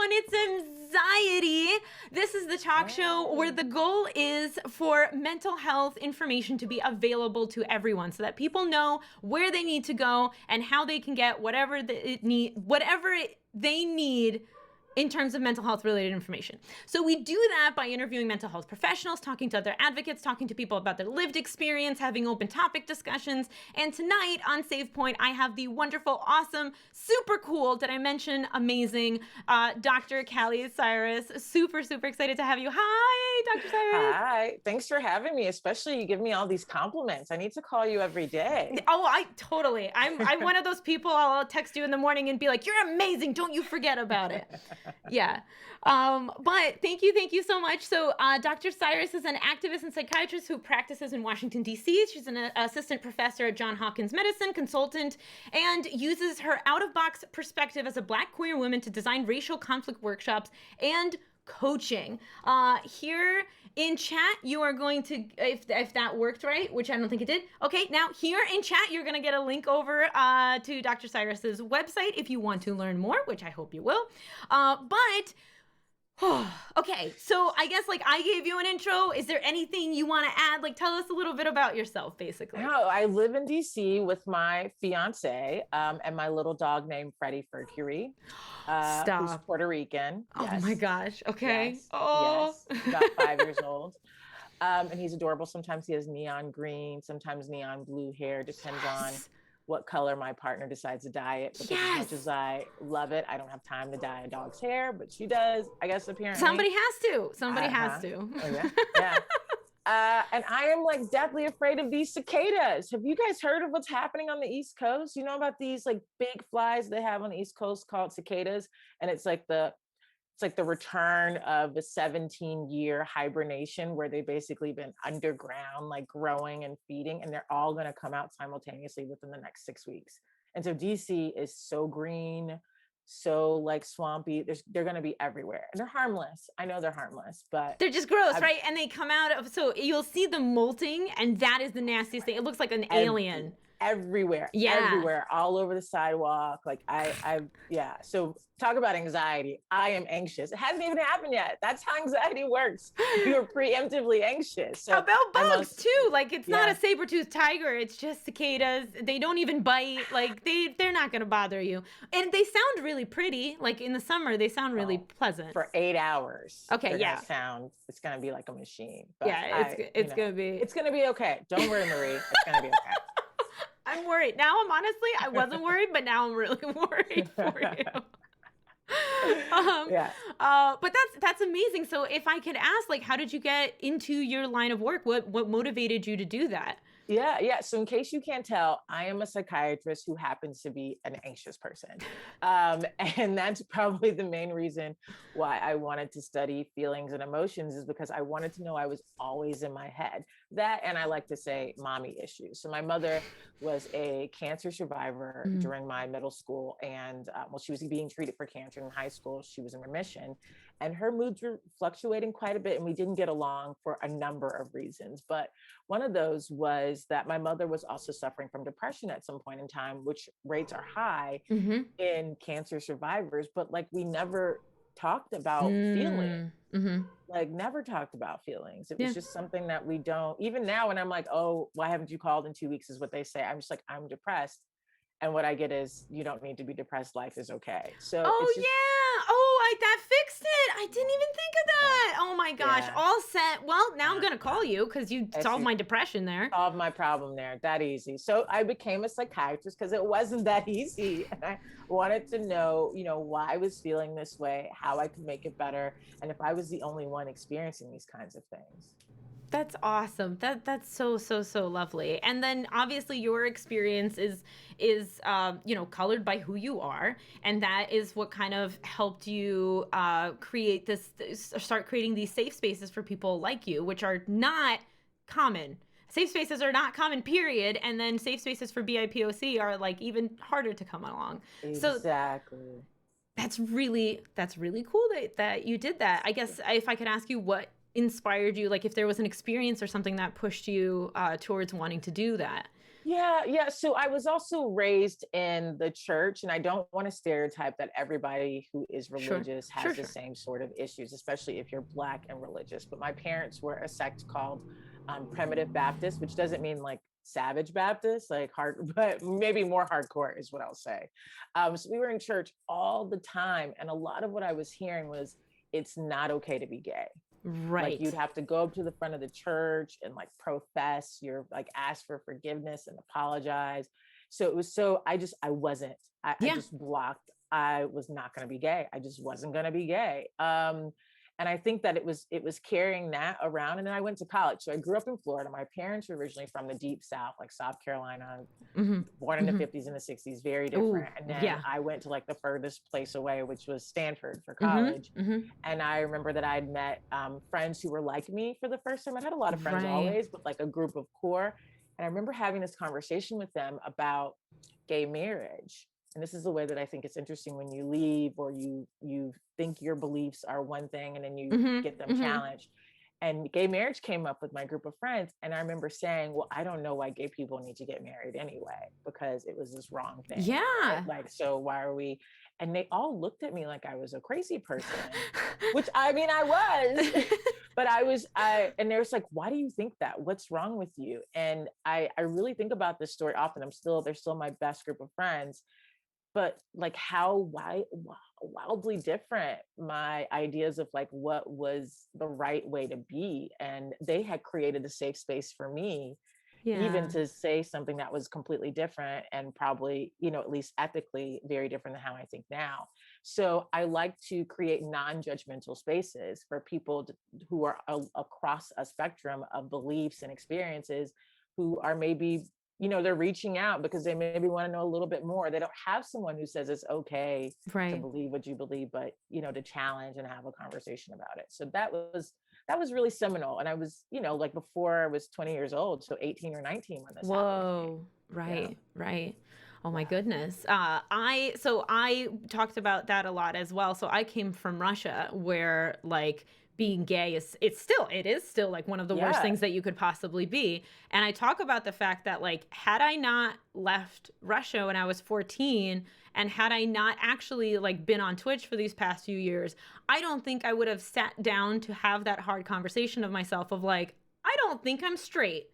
everyone, it's Mxiety. This is the talk show where the goal is for mental health information to be available to everyone so that people know where they need to go and how they can get whatever they need in terms of mental health related information. So we do that by interviewing mental health professionals, talking to other advocates, talking to people about their lived experience, having open topic discussions. And tonight on Save Point, I have the wonderful, awesome, super cool, did I mention amazing, Dr. Cyrus. Super, super excited to have you. Hi, Dr. Cyrus. Hi, thanks for having me. Especially you give me all these compliments. I need to call you every day. Oh, I'm one of those people, I'll text you in the morning and be like, you're amazing. Don't you forget about it. Yeah. But thank you so much. So Dr. Cyrus is an activist and psychiatrist who practices in Washington, D.C. She's an assistant professor at Johns Hopkins Medicine, consultant, and uses her out-of-box perspective as a Black queer woman to design racial conflict workshops and coaching. Here in chat, you are going to, if that worked right, which I don't think it did. Okay, now here in chat, you're going to get a link over to Dr. Cyrus's website if you want to learn more, which I hope you will. Okay, so I guess I gave you an intro. Is there anything you want to add? Tell us a little bit about yourself, basically. No, I live in DC with my fiance and my little dog named Freddie Mercury, who's Puerto Rican. Oh my gosh. Okay. Yes. Oh, yes. About 5 years old. And he's adorable. Sometimes he has neon green, sometimes neon blue hair, depends on what color my partner decides to dye it. Because as much as I love it, I don't have time to dye a dog's hair, but she does, I guess, apparently. Somebody has to. Somebody has to. Oh, yeah. Yeah. And I am deathly afraid of these cicadas. Have you guys heard of what's happening on the East Coast? You know about these big flies they have on the East Coast called cicadas? And it's the return of a 17-year hibernation where they've basically been underground, growing and feeding, and they're all going to come out simultaneously within the next 6 weeks. And so DC is so green, so swampy. They're going to be everywhere, and they're harmless. I know they're harmless, but they're just gross, right? And they come out of, so you'll see them molting, and that is the nastiest thing. It looks like an alien. Everywhere, all over the sidewalk. Yeah. So talk about anxiety. I am anxious. It hasn't even happened yet. That's how anxiety works. You're preemptively anxious. So about bugs too. It's not a saber-toothed tiger. It's just cicadas. They don't even bite. They're not going to bother you. And they sound really pretty. In the summer, they sound really pleasant. For 8 hours. Okay. Yeah. It's going to be like a machine. But it's going to be. It's going to be okay. Don't worry, Marie. It's going to be okay. I'm worried. Now I wasn't worried, but now I'm really worried for you. But that's amazing. So if I could ask, how did you get into your line of work? What motivated you to do that? Yeah. So in case you can't tell, I am a psychiatrist who happens to be an anxious person. And that's probably the main reason why I wanted to study feelings and emotions, is because I wanted to know I was always in my head. That, and I like to say mommy issues. So my mother was a cancer survivor during my middle school. And she was being treated for cancer in high school. She was in remission. And her moods were fluctuating quite a bit, and we didn't get along for a number of reasons. But one of those was that my mother was also suffering from depression at some point in time, which rates are high in cancer survivors. But we never talked about feelings. Never talked about feelings. It was just something that we don't, even now when I'm oh, why haven't you called in 2 weeks is what they say. I'm just I'm depressed. And what I get is, you don't need to be depressed. Life is okay. So that fixed it. I didn't even think of that. Oh my gosh. Yeah. All set. Well, now I'm going to call you because you solved my depression there. Solved my problem there. That easy. So I became a psychiatrist because it wasn't that easy. And I wanted to know, why I was feeling this way, how I could make it better, and if I was the only one experiencing these kinds of things. That's awesome. That's so lovely. And then obviously your experience is colored by who you are, and that is what kind of helped you start creating these safe spaces for people like you, which are not common. Safe spaces are not common, period. And then safe spaces for BIPOC are even harder to come along. Exactly. So that's really cool that you did that. I guess if I could ask you what inspired you, if there was an experience or something that pushed you towards wanting to do that. Yeah. So I was also raised in the church, and I don't want to stereotype that everybody who is Sure. religious Sure, has the sure. same sort of issues, especially if you're Black and religious. But my parents were a sect called Primitive Baptist, which doesn't mean like Savage Baptist, like hard, but maybe more hardcore is what I'll say. So we were in church all the time, and a lot of what I was hearing was it's not okay to be gay. Like Right. you'd have to go up to the front of the church and like profess your, like ask for forgiveness and apologize. So it was so I wasn't, I Yeah. just blocked. I was not going to be gay. I just wasn't going to be gay. And I think that it was carrying that around. And then I went to college. So I grew up in Florida. My parents were originally from the deep South, like South Carolina, Mm-hmm. born in the Mm-hmm. 50s and the 60s, very Ooh, different. And then yeah. I went to like the furthest place away, which was Stanford for Mm-hmm. college. Mm-hmm. And I remember that I'd met friends who were like me for the first time. I had a lot of friends Right. always, but like a group of core. And I remember having this conversation with them about gay marriage. And this is the way that I think it's interesting when you leave or you think your beliefs are one thing and then you get Mm-hmm. them Mm-hmm. challenged. And gay marriage came up with my group of friends. And I remember saying, well, I don't know why gay people need to get married anyway, because it was this wrong thing, right? Yeah. Like, so why are we? And they all looked at me like I was a crazy person, which I mean, I was, but and they're like, why do you think that? What's wrong with you? And I really think about this story often. They're still my best group of friends, but like wildly different my ideas of like what was the right way to be. And they had created a safe space for me even Yeah. to say something that was completely different and probably, at least ethically very different than how I think now. So I like to create non-judgmental spaces for people who are across a spectrum of beliefs and experiences, who are maybe, they're reaching out because they maybe want to know a little bit more. They don't have someone who says it's okay to Right. believe what you believe, but to challenge and have a conversation about it. So that was really seminal. And I was, like before I was 20 years old, so 18 or 19 when this happened to me. Whoa. Yeah. Right. Right. Oh my Yeah. goodness. I talked about that a lot as well. So I came from Russia, where like being gay it is still like one of the worst Yeah. things that you could possibly be. And I talk about the fact that like had I not left Russia when I was 14, and had I not actually like been on Twitch for these past few years, I don't think I would have sat down to have that hard conversation of myself of like, I don't think I'm straight,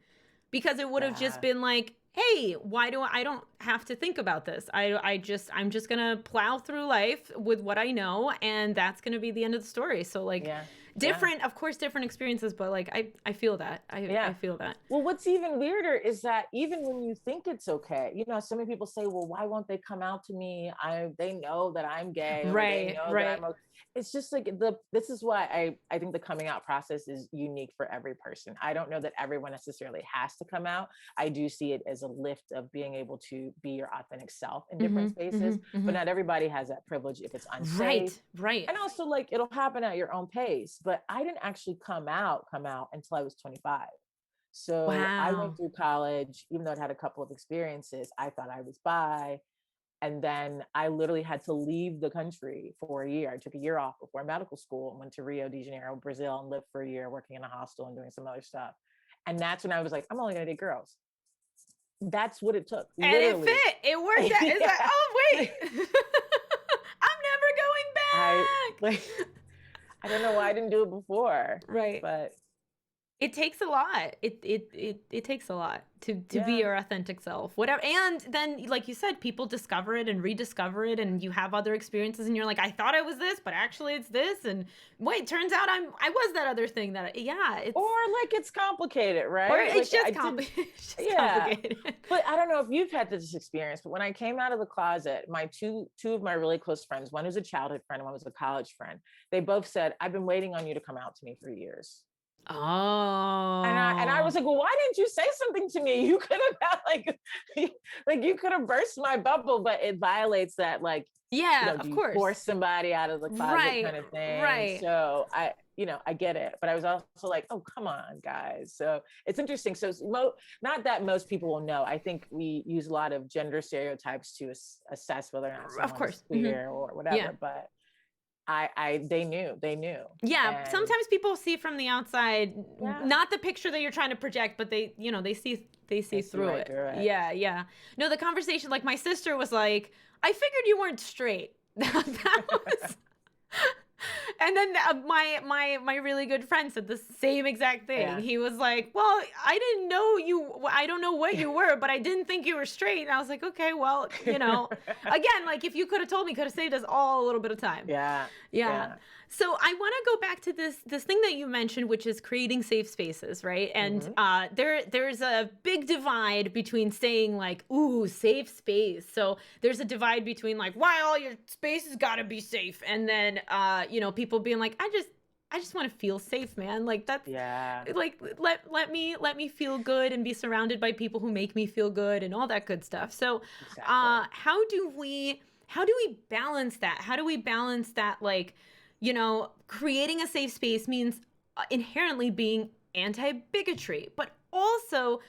because it would have just Yeah. been like, hey, why do I don't have to think about this. I'm just going to plow through life with what I know, and that's going to be the end of the story. So like Yeah. Yeah. different, of course, different experiences, but like I feel that. I Yeah. feel that. Well, what's even weirder is that even when you think it's okay, so many people say, well, why won't they come out to me? They know that I'm gay, or they Right, know that right. I'm okay. It's just like this is why I think the coming out process is unique for every person. I don't know that everyone necessarily has to come out. I do see it as a lift of being able to be your authentic self in different Mhm. spaces, Mhm. but Mhm. not everybody has that privilege if it's unsafe. Right, right. And also like it'll happen at your own pace. But I didn't actually come out until I was 25. So I went Wow. through college, even though I'd had a couple of experiences, I thought I was bi. And then I literally had to leave the country for a year. I took a year off before medical school and went to Rio de Janeiro, Brazil, and lived for a year working in a hostel and doing some other stuff. And that's when I was like, I'm only going to date girls. That's what it took, And it literally. fit. It worked out. It's like, Yeah. oh wait. I'm never going I like back. I don't know why I didn't do it before, Right. but It takes a lot. It takes a lot to be yeah. your authentic self. Whatever. And then like you said, people discover it and rediscover it, and you have other experiences and you're like, I thought I was this, but actually it's this, and wait, turns out I was that other thing that yeah, it's Or like it's complicated, or right? it's Like just I did, complicated. It's just yeah. complicated. But I don't know if you've had this experience, but when I came out of the closet, my two of my really close friends, one was a childhood friend and one was a college friend, they both said, I've been waiting on you to come out to me for years. And I was Oh. like, well, why didn't you say something to me? You could have had like you could have burst my bubble, but it violates that, like, Yeah, do of you course. force somebody out of the closet Right. kind of thing? Right. So I get it, but I was also like, oh, come on, guys. So it's interesting. So not that most people will know. I think we use a lot of gender stereotypes to assess whether or not Of someone is course. queer or Yeah. whatever, but they knew. Yeah, And sometimes people see from the outside, yeah, not the picture that you're trying to project, but they see they see through right it. through it. Yeah, yeah. No, the conversation, like my sister was like, "I figured you weren't straight." That was. And then my really good friend said the same exact thing. Yeah. He was like, "Well, I didn't know you. I don't know what you were, but I didn't think you were straight." And I was like, "Okay, well, again, like if you could have told me, could have saved us all a little bit of time." Yeah. Yeah. Yeah. So I want to go back to this thing that you mentioned, which is creating safe spaces, right? And Hmm. there's a big divide between saying like, "Ooh, safe space." So there's a divide between like, "Why all your spaces got to be safe," and then people being like, I just want to feel safe, man. Like that's Yeah. like let me feel good and be surrounded by people who make me feel good and all that good stuff. So Exactly. how do we balance that? How do we balance that, like, creating a safe space means inherently being anti-bigotry, but also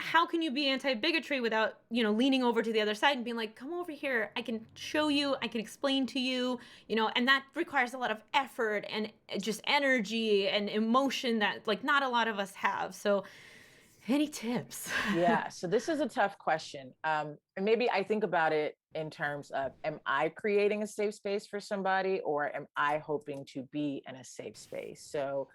how can you be anti-bigotry without leaning over to the other side and being like, come over here, I can show you, I can explain to you, and that requires a lot of effort and just energy and emotion that like not a lot of us have. So any tips? Yeah. So this is a tough question. And maybe I think about it in terms of, am I creating a safe space for somebody, or am I hoping to be in a safe space? So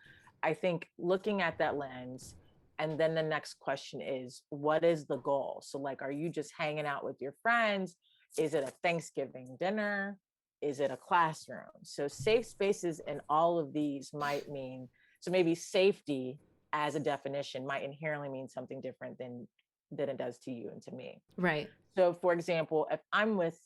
I think looking at that lens, and then the next question is, what is the goal? So like, are you just hanging out with your friends? Is it a Thanksgiving dinner? Is it a classroom? So safe spaces in all of these might mean, so maybe safety as a definition might inherently mean something different than it does to you and to me. Right. So for example, if I'm with,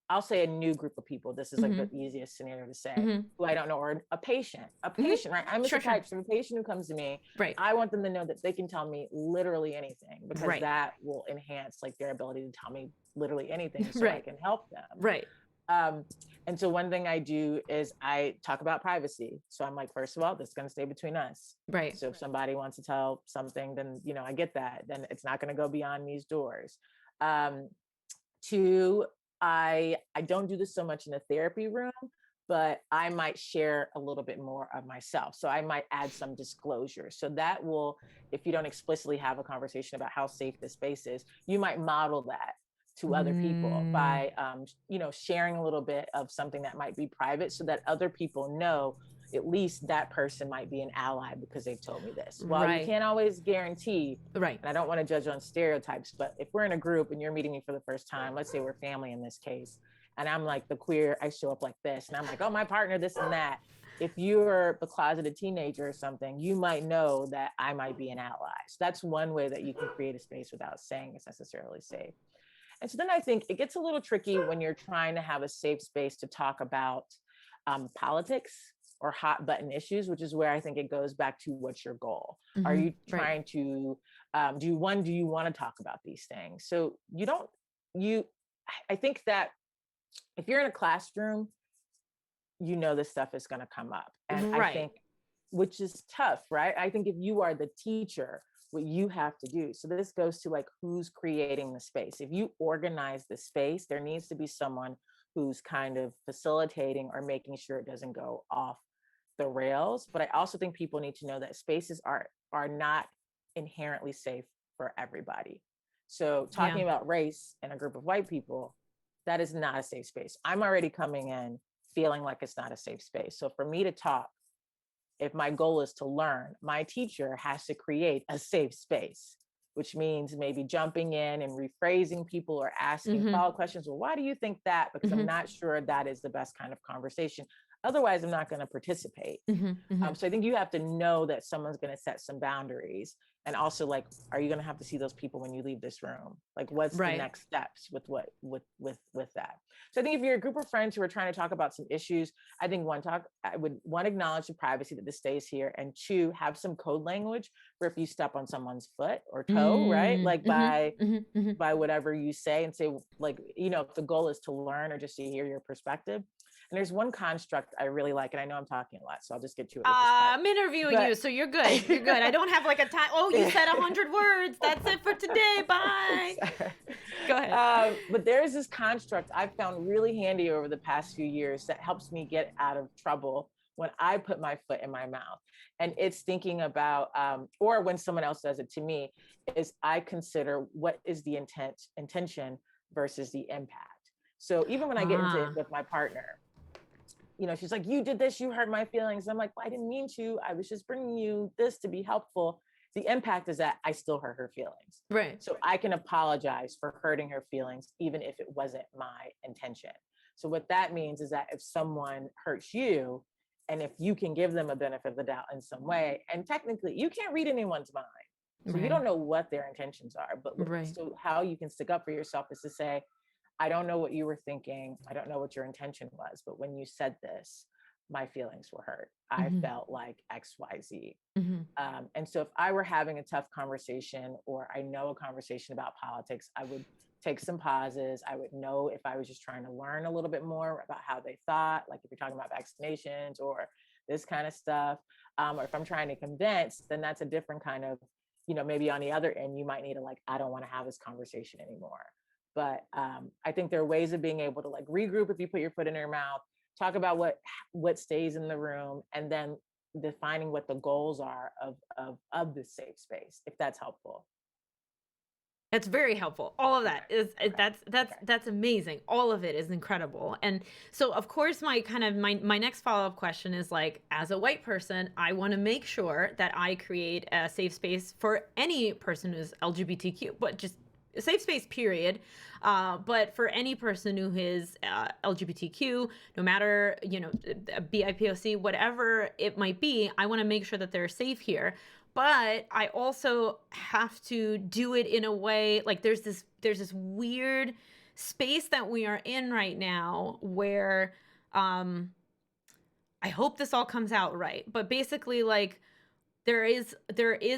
I'll say a new group of people, this is like the Mm-hmm. easiest scenario to say, Mm-hmm. who I don't know, or a patient, Mm-hmm. right? I'm a Sure, sure. psychiatrist, a patient who comes to me, Right. I want them to know that they can tell me literally anything, because Right. that will enhance like their ability to tell me literally anything so I Right. can help them. Right. Um, and so one thing I do is I talk about privacy. So I'm like, first of all, this is going to stay between us. Right. So if somebody wants to tell something, then, I get that. Then it's not going to go beyond these doors. Um, Two, I don't do this so much in the therapy room, but I might share a little bit more of myself. So I might add some disclosure. So that will, if you don't explicitly have a conversation about how safe this space is, you might model that to other people Mm. by, sharing a little bit of something that might be private, so that other people know at least that person might be an ally because they've told me this. While you Right. can't always guarantee, Right. and I don't want to judge on stereotypes, but if we're in a group and you're meeting me for the first time, let's say we're family in this case, and I'm like the queer, I show up like this, and I'm like, oh, my partner, this and that. If you're the closeted teenager or something, you might know that I might be an ally. So that's one way that you can create a space without saying it's necessarily safe. And so then I think it gets a little tricky when you're trying to have a safe space to talk about politics or hot button issues, which is where I think it goes back to, what's your goal? Are Mm-hmm. you Right. trying to, do you want to talk about these things? So you don't, you, I think that if you're in a classroom, this stuff is going to come up. And I Right. think, which is tough, right? I think if you are the teacher, what you have to do. So this goes to like, who's creating the space. If you organize the space, there needs to be someone who's kind of facilitating or making sure it doesn't go off the rails. But I also think people need to know that spaces are not inherently safe for everybody. So Yeah. talking about race in a group of white people, that is not a safe space. I'm already coming in feeling like it's not a safe space. So for me to talk, if my goal is to learn, my teacher has to create a safe space, which means maybe jumping in and rephrasing people or asking Mm-hmm. follow-up questions. Well, why do you think that? Because I'm Mm-hmm. not sure that is the best kind of conversation. Otherwise, I'm not going to participate. Mm-hmm. Mm-hmm. So I think you have to know that someone's going to set some boundaries, and also like, are you going to have to see those people when you leave this room? Like, what's the Right. next steps with that? So I think if you're a group of friends who are trying to talk about some issues, I think I would acknowledge the privacy that this stays here, and two, have some code language for if you step on someone's foot or toe, right? Like Mm-hmm. Mm-hmm. Mm-hmm. by whatever you say, and say, like, if the goal is to learn or just to hear your perspective, And there's one construct I really like, and I know I'm talking a lot, so I'll just get to it with this part. I'm interviewing you, so you're good. You're good. I don't have like a time. Oh, you said 100 words. That's it for today. Bye. Go ahead. But there's this construct I've found really handy over the past few years that helps me get out of trouble when I put my foot in my mouth. And it's thinking about, or when someone else does it to me, is I consider what is the intention versus the impact. So even when I get into it with my partner, you know, she's like, you did this, you hurt my feelings. I'm like, well, I didn't mean to. I was just bringing you this to be helpful. The impact is that I still hurt her feelings. Right. So I can apologize for hurting her feelings, even if it wasn't my intention. So what that means is that if someone hurts you, and if you can give them a benefit of the doubt in some way, and technically you can't read anyone's mind. So you don't know what their intentions are, but so how you can stick up for yourself is to say, I don't know what you were thinking. I don't know what your intention was, but when you said this, my feelings were hurt. I felt like X, Y, Z. And so if I were having a tough conversation, or I know a conversation about politics, I would take some pauses. I would know if I was just trying to learn a little bit more about how they thought, like if you're talking about vaccinations or this kind of stuff, or if I'm trying to convince, then that's a different kind of, you know, maybe on the other end, you might need to like, I don't want to have this conversation anymore. But I think there are ways of being able to like regroup if you put your foot in your mouth, talk about what stays in the room, and then defining what the goals are of the safe space, if that's helpful. That's very helpful. All of that is that's amazing. All of it is incredible. And so of course my next follow-up question is like, as a white person, I want to make sure that I create a safe space for any person who's LGBTQ, but just a safe space, period. But for any person who is LGBTQ, no matter, you know, BIPOC, whatever it might be, I want to make sure that they're safe here. But I also have to do it in a way, like there's this weird space that we are in right now where I hope this all comes out right. But basically, like, there is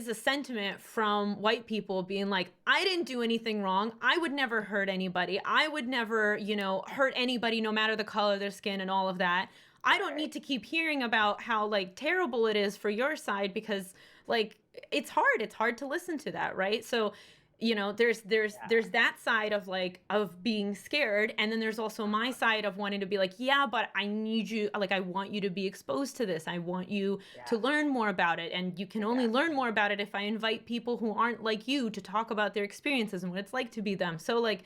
a sentiment from white people being like, I didn't do anything wrong. I would never hurt anybody. I would never, you know, hurt anybody no matter the color of their skin and all of that. I don't need to keep hearing about how like terrible it is for your side, because like it's hard to listen to that, right? So, you know, there's that side of like of being scared, and then there's also my side of wanting to be like, yeah, but I need you, like I want you to be exposed to this. I want you to learn more about it, and you can only learn more about it if I invite people who aren't like you to talk about their experiences and what it's like to be them. So like,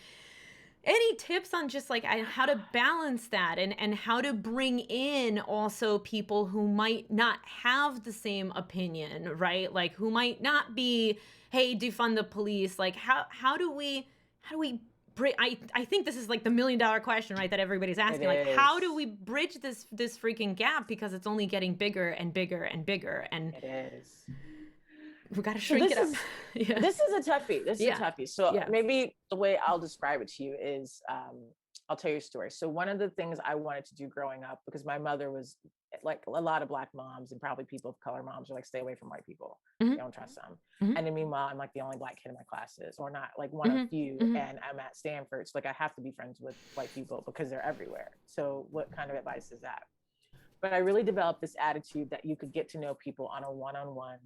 any tips on just like how to balance that and how to bring in also people who might not have the same opinion, right? Like who might not be, hey, defund the police. Like how do we I think this is like the $1 million question, right? That everybody's asking, like, how do we bridge this freaking gap? Because it's only getting bigger and bigger and bigger. And it is. We got to shrink it up. This is a toughie. This is a toughie. So maybe the way I'll describe it to you is, I'll tell you a story. So one of the things I wanted to do growing up, because my mother was like a lot of Black moms and probably people of color moms are like, stay away from white people. You don't trust them. And then meanwhile, I'm like the only Black kid in my classes, or not like one of few. And I'm at Stanford. So like I have to be friends with white people because they're everywhere. So what kind of advice is that? But I really developed this attitude that you could get to know people on a one-on-one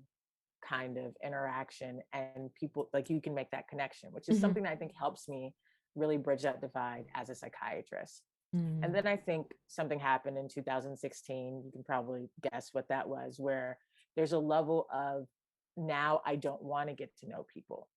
kind of interaction, and people like you can make that connection, which is something that I think helps me really bridge that divide as a psychiatrist. And then I think something happened in 2016. You can probably guess what that was, where there's a level of now I don't want to get to know people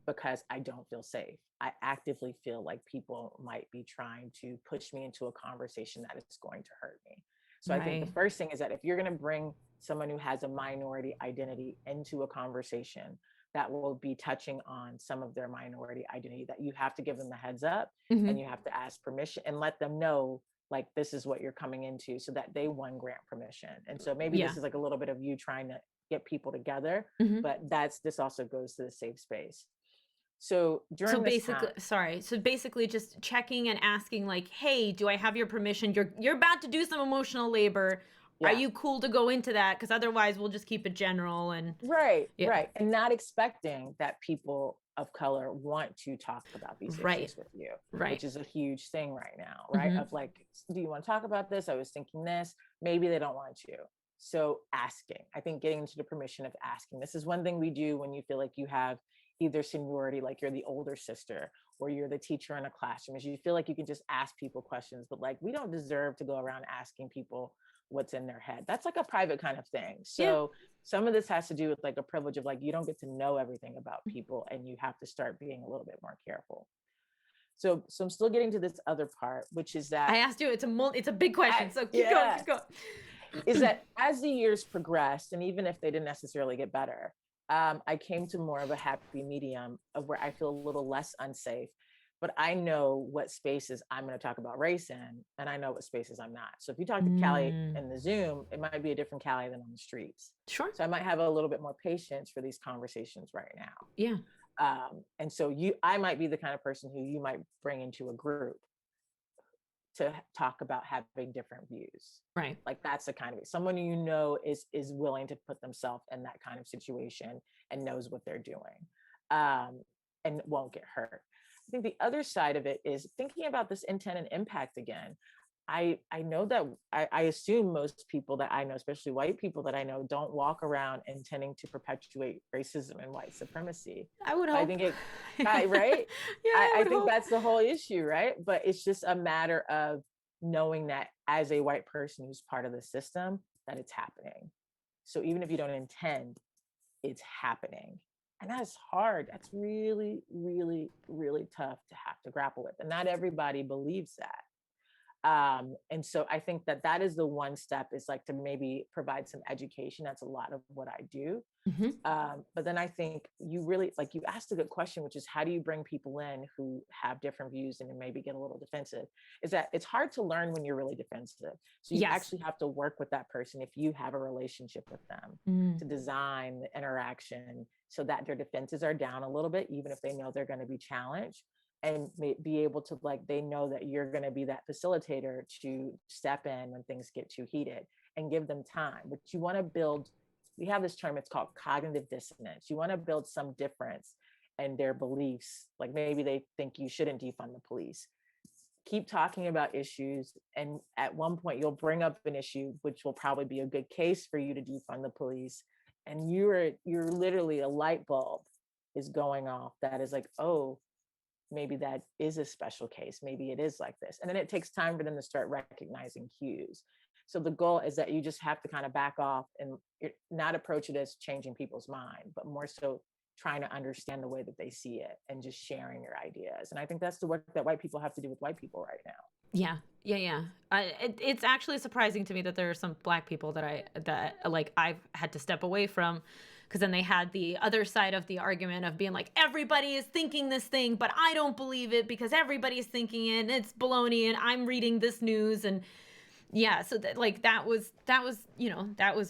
because I don't feel safe. I actively feel like people might be trying to push me into a conversation that is going to hurt me. So I think the first thing is that if you're going to bring someone who has a minority identity into a conversation that will be touching on some of their minority identity, that you have to give them the heads up and you have to ask permission and let them know, like, this is what you're coming into, so that they grant permission. And so maybe this is like a little bit of you trying to get people together, but this also goes to the safe space. So during so basically just checking and asking like, hey, do I have your permission? You're about to do some emotional labor. Are you cool to go into that? Because otherwise we'll just keep it general and right. And not expecting that people of color want to talk about these Right. issues with you, Right. which is a huge thing right now, right? Mhm. Of like, do you want to talk about this? I was thinking this. Maybe they don't want to. So asking, I think getting into the permission of asking. This is one thing we do when you feel like you have either seniority, like you're the older sister, or you're the teacher in a classroom, is you feel like you can just ask people questions, but like we don't deserve to go around asking people what's in their head. That's like a private kind of thing. So some of this has to do with like a privilege of like, you don't get to know everything about people, and you have to start being a little bit more careful. So I'm still getting to this other part, which is that I asked you, it's a big question. So keep yeah, going. is that as the years progressed, and even if they didn't necessarily get better, I came to more of a happy medium of where I feel a little less unsafe, but I know what spaces I'm going to talk about race in, and I know what spaces I'm not. So if you talk to Callie in the Zoom, it might be a different Callie than on the streets. Sure. So I might have a little bit more patience for these conversations right now. Yeah. And so I might be the kind of person who you might bring into a group to talk about having different views. Right. Like that's the kind of someone you know is willing to put themselves in that kind of situation and knows what they're doing, and won't get hurt. I think the other side of it is thinking about this intent and impact again. I know that I assume most people that I know, especially white people that I know, don't walk around intending to perpetuate racism and white supremacy. I would hope. I think it, right? Yeah, I think hope. that's the whole issue, right? But it's just a matter of knowing that as a white person who's part of the system, that it's happening. So even if you don't intend, it's happening. And that's hard. That's really, really, really tough to have to grapple with. And not everybody believes that. And so I think that is the one step, is like to maybe provide some education. That's a lot of what I do. But then I think you really, like, you asked a good question, which is how do you bring people in who have different views and maybe get a little defensive? Is that it's hard to learn when you're really defensive. So you actually have to work with that person if you have a relationship with them to design the interaction so that their defenses are down a little bit, even if they know they're going to be challenged, and be able to, like, they know that you're going to be that facilitator to step in when things get too heated and give them time. But you want to build, we have this term, it's called cognitive dissonance. You want to build some difference in their beliefs. Like maybe they think you shouldn't defund the police. Keep talking about issues. And at one point you'll bring up an issue, which will probably be a good case for you to defund the police. And you're literally, a light bulb is going off that is like, oh, maybe that is a special case. Maybe it is like this. And then it takes time for them to start recognizing cues. So the goal is that you just have to kind of back off and not approach it as changing people's mind, but more so trying to understand the way that they see it and just sharing your ideas. And I think that's the work that white people have to do with white people right now. Yeah. It's actually surprising to me that there are some Black people that I've had to step away from, because then they had the other side of the argument of being like, everybody is thinking this thing, but I don't believe it because everybody is thinking it and it's baloney and I'm reading this news. And yeah, so that was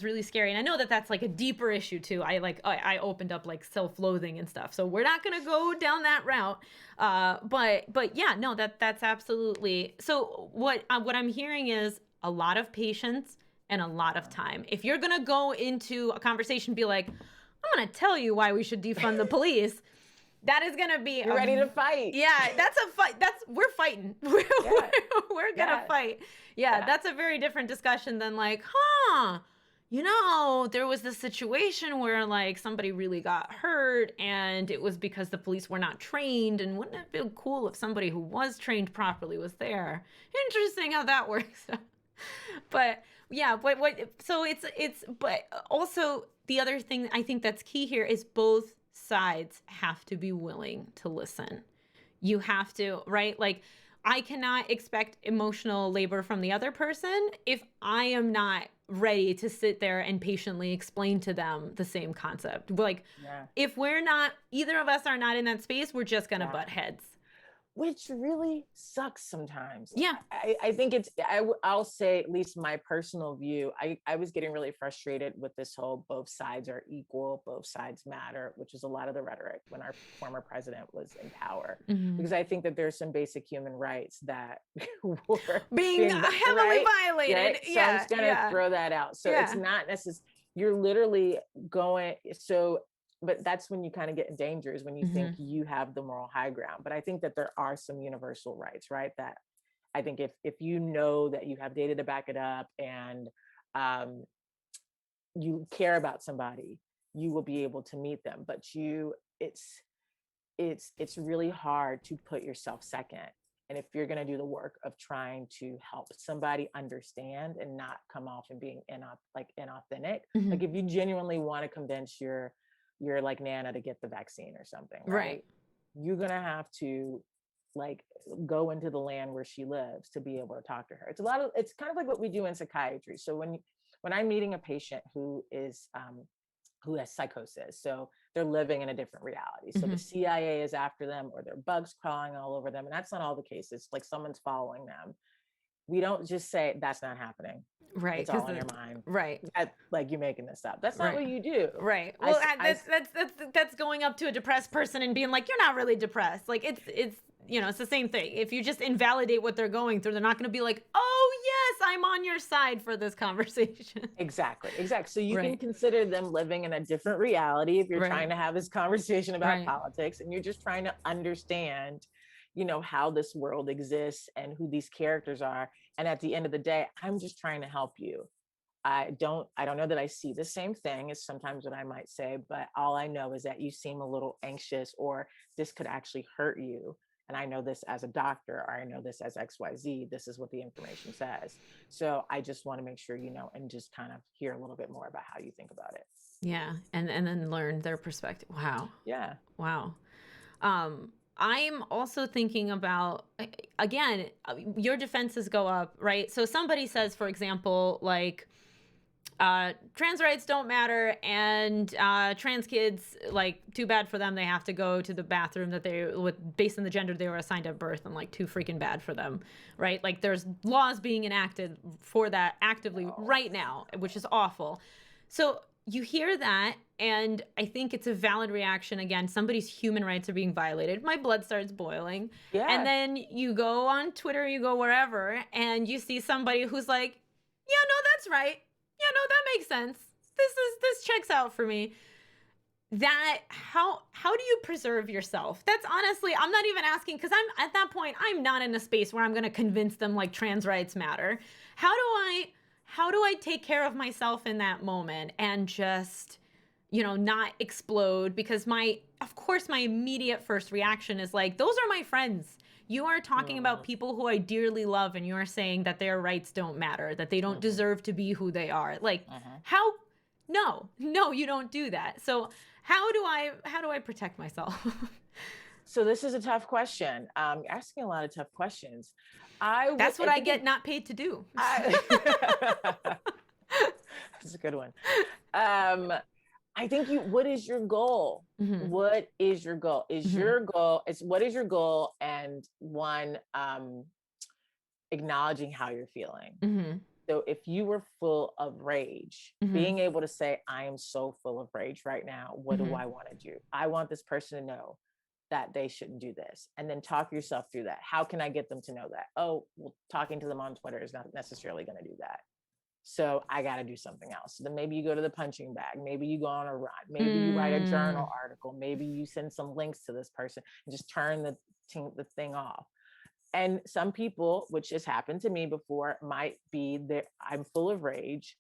really scary. And I know that that's like a deeper issue too. I opened up like self-loathing and stuff. So we're not going to go down that route. But yeah, no, that's absolutely. So what I'm hearing is a lot of patience and a lot of time. If you're going to go into a conversation, be like, I'm going to tell you why we should defund the police. That is going to be ready to fight. Yeah, that's a fight. We're fighting. We're going to fight. Yeah, that's a very different discussion than like, there was this situation where like somebody really got hurt and it was because the police were not trained, and wouldn't it be cool if somebody who was trained properly was there? Interesting how that works. But yeah, but also the other thing I think that's key here is both sides have to be willing to listen. You have to, right? Like, I cannot expect emotional labor from the other person if I am not ready to sit there and patiently explain to them the same concept. Like, if either of us are not in that space, we're just going to butt heads. Which really sucks sometimes. Yeah. I think I'll say, at least my personal view, I was getting really frustrated with this whole both sides are equal, both sides matter, which is a lot of the rhetoric when our former president was in power. Because I think that there's some basic human rights that were being heavily violated. Right? So I'm just going to throw that out. So it's not necessarily, you're literally going, so but that's when you kind of get in danger, is when you think you have the moral high ground. But I think that there are some universal rights, right? That I think if you know that you have data to back it up, and you care about somebody, you will be able to meet them. But it's really hard to put yourself second. And if you're going to do the work of trying to help somebody understand and not come off and being inauthentic, like if you genuinely want to convince your like Nana to get the vaccine or something, right? You're going to have to like go into the land where she lives to be able to talk to her. It's kind of like what we do in psychiatry. So when I'm meeting a patient who has psychosis, so they're living in a different reality. So the CIA is after them, or there are bugs crawling all over them. And that's not all the cases. Like someone's following them. We don't just say that's not happening. Right. It's all in your mind. Right. Like you're making this up. That's not what you do. Right. Well, that's going up to a depressed person and being like, you're not really depressed. Like it's the same thing. If you just invalidate what they're going through, they're not going to be like, oh yes, I'm on your side for this conversation. Exactly. So you can consider them living in a different reality if you're trying to have this conversation about politics, and you're just trying to understand, how this world exists and who these characters are. And at the end of the day, I'm just trying to help you. I don't know that I see the same thing as sometimes what I might say, but all I know is that you seem a little anxious, or this could actually hurt you. And I know this as a doctor, or I know this as XYZ. This is what the information says. So I just want to make sure you know, and just kind of hear a little bit more about how you think about it. Yeah. And then learn their perspective. Wow. Yeah. Wow. I'm also thinking about, again, your defenses go up, right? So somebody says, for example, like, trans rights don't matter, and trans kids, like, too bad for them. They have to go to the bathroom based on the gender they were assigned at birth, and like too freaking bad for them, right? Like there's laws being enacted for that actively right now, which is awful. So you hear that, and I think it's a valid reaction. Again, somebody's human rights are being violated. My blood starts boiling. Yeah. And then you go on Twitter, you go wherever, and you see somebody who's like, yeah, no, that's right. Yeah, no, that makes sense. This checks out for me. That how do you preserve yourself? That's honestly, I'm not even asking, because I'm at that point, I'm not in a space where I'm going to convince them like trans rights matter. How do I take care of myself in that moment and just, not explode? Because of course my immediate first reaction is like, those are my friends. You are talking about people who I dearly love, and you are saying that their rights don't matter, that they don't deserve to be who they are. Like, how? No, you don't do that. So how do I protect myself? So this is a tough question. You're asking a lot of tough questions. That's what I get not paid to do. That's a good one. I think what is your goal? What is your goal? What is your goal? And one, acknowledging how you're feeling. So if you were full of rage, being able to say, I am so full of rage right now. What do I want to do? I want this person to know that they shouldn't do this. And then talk yourself through that. How can I get them to know that? Oh, well, talking to them on Twitter is not necessarily going to do that. So I got to do something else. So then maybe you go to the punching bag. Maybe you go on a run. Maybe you write a journal article. Maybe you send some links to this person and just turn the thing off. And some people, which has happened to me before, might be that I'm full of rage,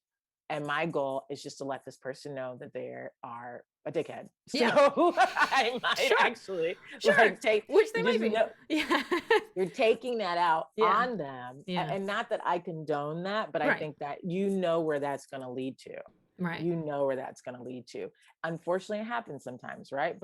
and my goal is just to let this person know that they are a dickhead. So I might actually take, which they might be. You're taking that out on them. And not that I condone that, but I think that where that's going to lead to. Right. Where that's going to lead to. Unfortunately, it happens sometimes, right?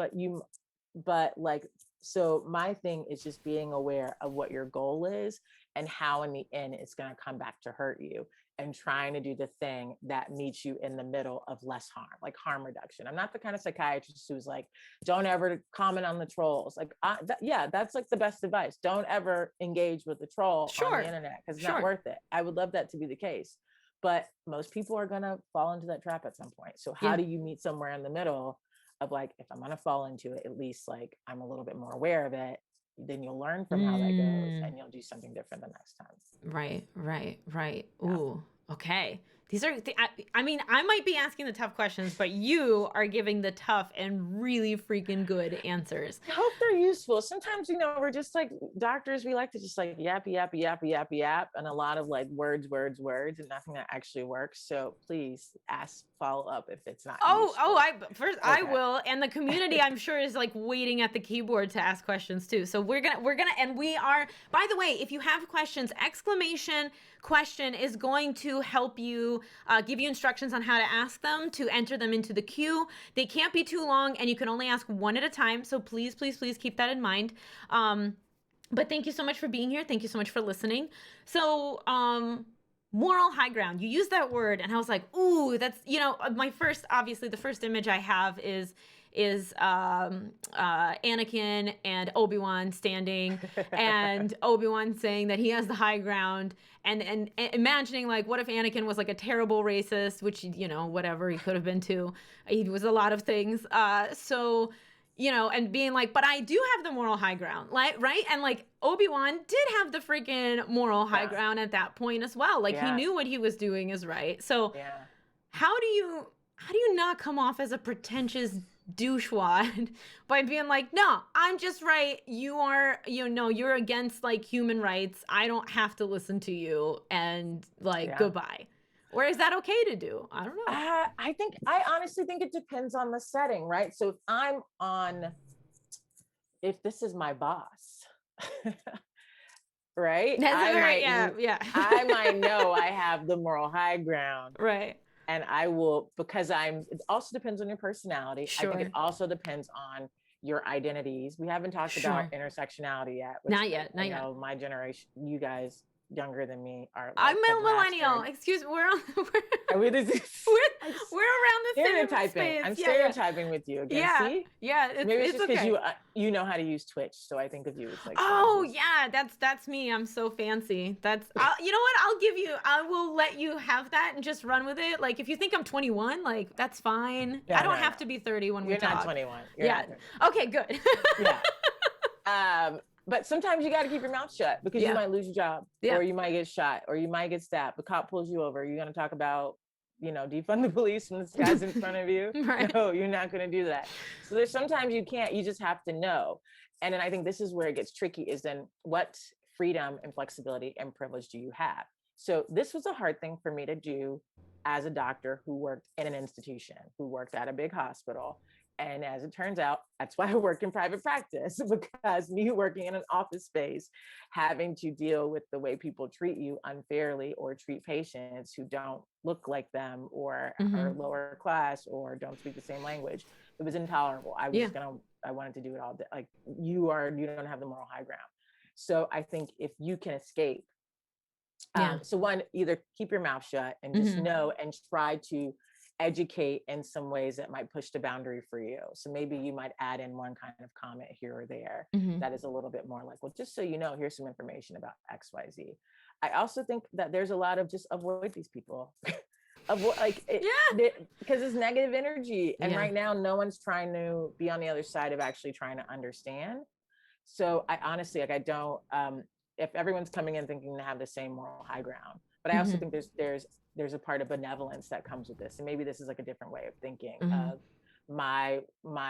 So my thing is just being aware of what your goal is and how in the end it's going to come back to hurt you, and trying to do the thing that meets you in the middle of less harm, like harm reduction. I'm not the kind of psychiatrist who's like, don't ever comment on the trolls. Like, that's like the best advice. Don't ever engage with the troll on the internet, because it's not worth it. I would love that to be the case. But most people are going to fall into that trap at some point. So how do you meet somewhere in the middle of like, if I'm going to fall into it, at least like I'm a little bit more aware of it, then you'll learn from how that goes, and you'll do something different the next time. Right. Ooh, okay. These are, I mean, I might be asking the tough questions, but you are giving the tough and really freaking good answers. I hope they're useful. Sometimes, we're just like doctors, we like to just like yap, yap, yap, yap, yap, and a lot of like words, and nothing that actually works. So please ask, follow up if it's not useful. I will. And the community, I'm sure, is like waiting at the keyboard to ask questions too. So we're gonna, and we are, by the way, if you have questions, exclamation question is going to help you, give you instructions on how to ask them, to enter them into the queue. They can't be too long, and you can only ask one at a time. So please, please, please keep that in mind. But thank you so much for being here. Thank you so much for listening. So, moral high ground. You used that word, and I was like, ooh, that's, obviously the first image I have is Anakin and Obi-Wan standing, and Obi-Wan saying that he has the high ground, and imagining like, what if Anakin was like a terrible racist, which, whatever he could have been too. He was a lot of things. And being like, but I do have the moral high ground, like, right? And like Obi-Wan did have the freaking moral high ground at that point as well. Like he knew what he was doing is right. So how do you not come off as a pretentious douchewad by being like, no, I'm just right. You are, you're against like human rights. I don't have to listen to you, and like, goodbye. Or is that okay to do? I don't know. I honestly think it depends on the setting, right? So if this is my boss, right? I might know I have the moral high ground. Right. And I will, because it also depends on your personality. Sure. I think it also depends on your identities. We haven't talked about intersectionality yet. Not yet. My generation, you guys younger than me are. I'm a millennial. Excuse me. We're around the same space. I'm stereotyping with you again. Yeah. See? Yeah. Maybe it's just because you know how to use Twitch, so I think of you as like. Oh yeah, that's me. I'm so fancy. You know what? I will let you have that and just run with it. Like if you think I'm 21, like that's fine. I don't have to be 30 when we talk. You're not 21. Okay, good. Yeah. But sometimes you got to keep your mouth shut, because you might lose your job, or you might get shot, or you might get stabbed. The cop pulls you over. You're going to talk about, defund the police when this guy's in front of you. Right. No, you're not going to do that. So there's sometimes you can't, you just have to know. And then I think this is where it gets tricky, is then what freedom and flexibility and privilege do you have? So this was a hard thing for me to do as a doctor who worked in an institution, who worked at a big hospital. And as it turns out, that's why I work in private practice, because me working in an office space, having to deal with the way people treat you unfairly, or treat patients who don't look like them, or are lower class, or don't speak the same language, it was intolerable. I wanted to do it all day. Like you don't have the moral high ground. So I think if you can escape, so one, either keep your mouth shut and just know, and try to educate in some ways that might push the boundary for you. So maybe you might add in one kind of comment here or there that is a little bit more like, well, just so you know, here's some information about XYZ. I also think that there's a lot of just avoid these people. Because it's negative energy. And right now, no one's trying to be on the other side of actually trying to understand. So I honestly, I don't, if everyone's coming in thinking to have the same moral high ground, but I also think there's a part of benevolence that comes with this. And maybe this is like a different way of thinking of my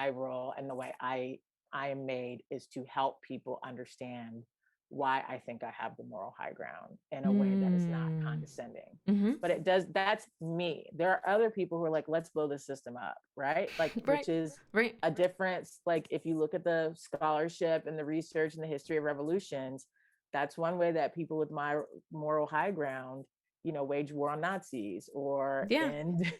role, and the way I am made is to help people understand why I think I have the moral high ground in a way that is not condescending. But that's me. There are other people who are like, let's blow the system up, right? Like, which is a difference. Like if you look at the scholarship and the research and the history of revolutions, that's one way that people with my moral high ground, wage war on Nazis, or end